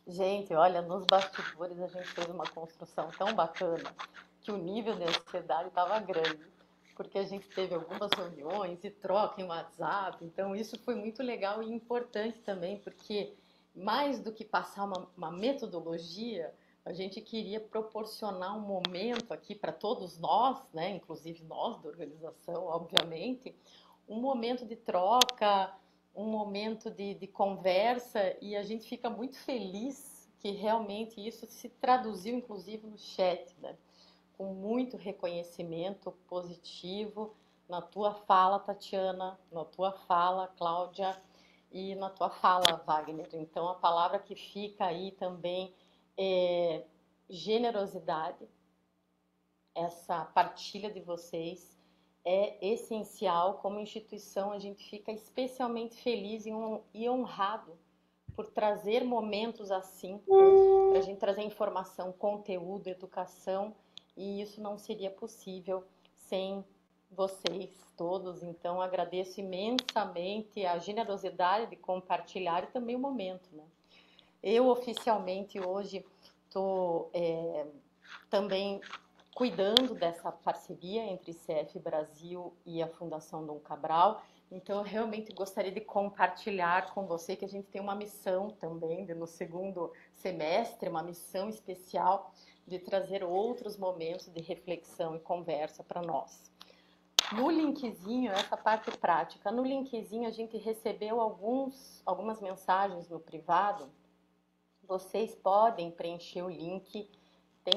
Gente, olha, nos bastidores a gente fez uma construção tão bacana que o nível de ansiedade estava grande, porque a gente teve algumas reuniões e troca em WhatsApp, então isso foi muito legal e importante também, porque mais do que passar uma metodologia, a gente queria proporcionar um momento aqui para todos nós, né, inclusive nós da organização, obviamente, um momento de troca, um momento de conversa, e a gente fica muito feliz que realmente isso se traduziu inclusive no chat, né? Com muito reconhecimento positivo na tua fala, Tatiana, na tua fala, Cláudia, e na tua fala, Wagner. Então, a palavra que fica aí também é generosidade, essa partilha de vocês é essencial. Como instituição, a gente fica especialmente feliz e honrado por trazer momentos assim, para a gente trazer informação, conteúdo, educação, e isso não seria possível sem vocês todos. Então, agradeço imensamente a generosidade de compartilhar e também o momento, né? Eu, oficialmente, hoje estou também cuidando dessa parceria entre CF Brasil e a Fundação Dom Cabral. Então, eu realmente gostaria de compartilhar com você que a gente tem uma missão também, no segundo semestre, uma missão especial de trazer outros momentos de reflexão e conversa para nós. No linkzinho, essa parte prática, no linkzinho a gente recebeu algumas mensagens no privado. Vocês podem preencher o link, tem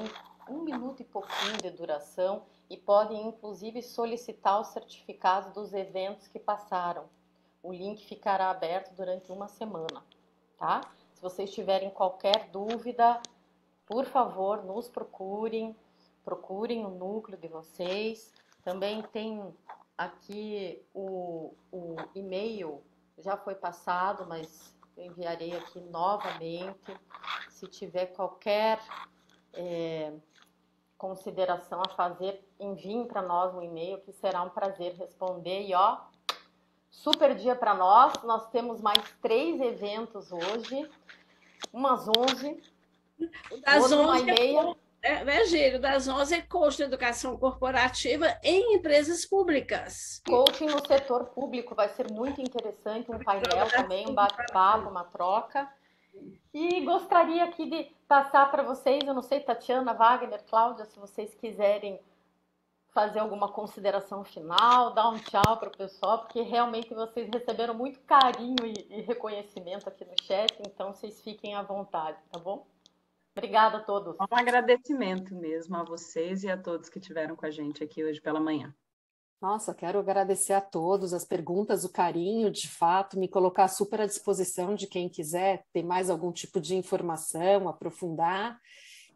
1 minuto e pouquinho de duração, e podem inclusive solicitar os certificados dos eventos que passaram. O link ficará aberto durante 1 semana, tá? Se vocês tiverem qualquer dúvida, por favor, nos procurem o núcleo de vocês. Também tem aqui o e-mail, já foi passado, mas eu enviarei aqui novamente. Se tiver qualquer consideração a fazer, enviem para nós um e-mail, que será um prazer responder. E ó, super dia para nós. Nós temos mais 3 eventos hoje, umas 11, Das outro 11 1h30. né, Gílio? Das 11 é coach de educação corporativa em empresas públicas. Coaching no setor público vai ser muito interessante, um painel também, um bate-papo, uma troca. E gostaria aqui de passar para vocês, eu não sei, Tatiana, Wagner, Cláudia, se vocês quiserem fazer alguma consideração final, dar um tchau para o pessoal, porque realmente vocês receberam muito carinho e reconhecimento aqui no chat, então vocês fiquem à vontade, tá bom? Obrigada a todos. Um agradecimento mesmo a vocês e a todos que estiveram com a gente aqui hoje pela manhã. Nossa, quero agradecer a todos, as perguntas, o carinho, de fato, me colocar super à disposição de quem quiser ter mais algum tipo de informação, aprofundar,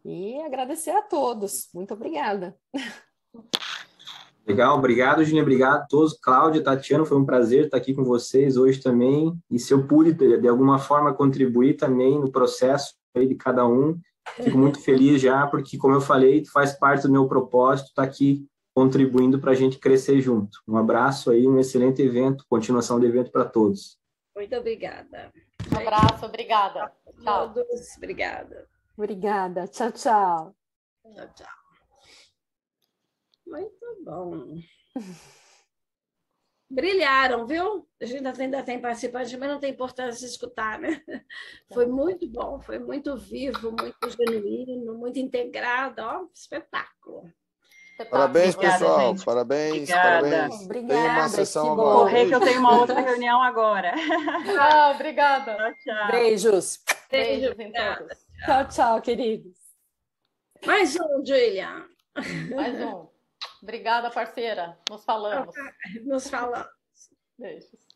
e agradecer a todos. Muito obrigada. Legal, obrigado, Gília, obrigado a todos. Cláudia, Tatiana, foi um prazer estar aqui com vocês hoje também, e se eu pude, de alguma forma, contribuir também no processo aí de cada um, fico muito feliz já, porque, como eu falei, faz parte do meu propósito estar aqui contribuindo para a gente crescer junto. Um abraço aí, um excelente evento, continuação do evento para todos. Muito obrigada. Um abraço, obrigada. Tchau. Todos, obrigada. Obrigada. Tchau, tchau. Tchau, tchau. Muito bom. Brilharam, viu? A gente ainda tem participante, mas não tem importância de escutar, né? Foi muito bom, foi muito vivo, muito genuíno, muito integrado, ó, espetáculo. Parabéns, Obrigada, pessoal. gente. Parabéns, Obrigada. parabéns. Obrigada, Tem uma sessão que bom. agora. Correr que eu tenho uma outra reunião agora. Tchau, obrigada. Tchau, tchau. Beijos. Beijos em todos. Tchau, tchau, queridos. Mais um, Julia. Mais um. Obrigada, parceira. Nos falamos. Nos falamos. Beijos.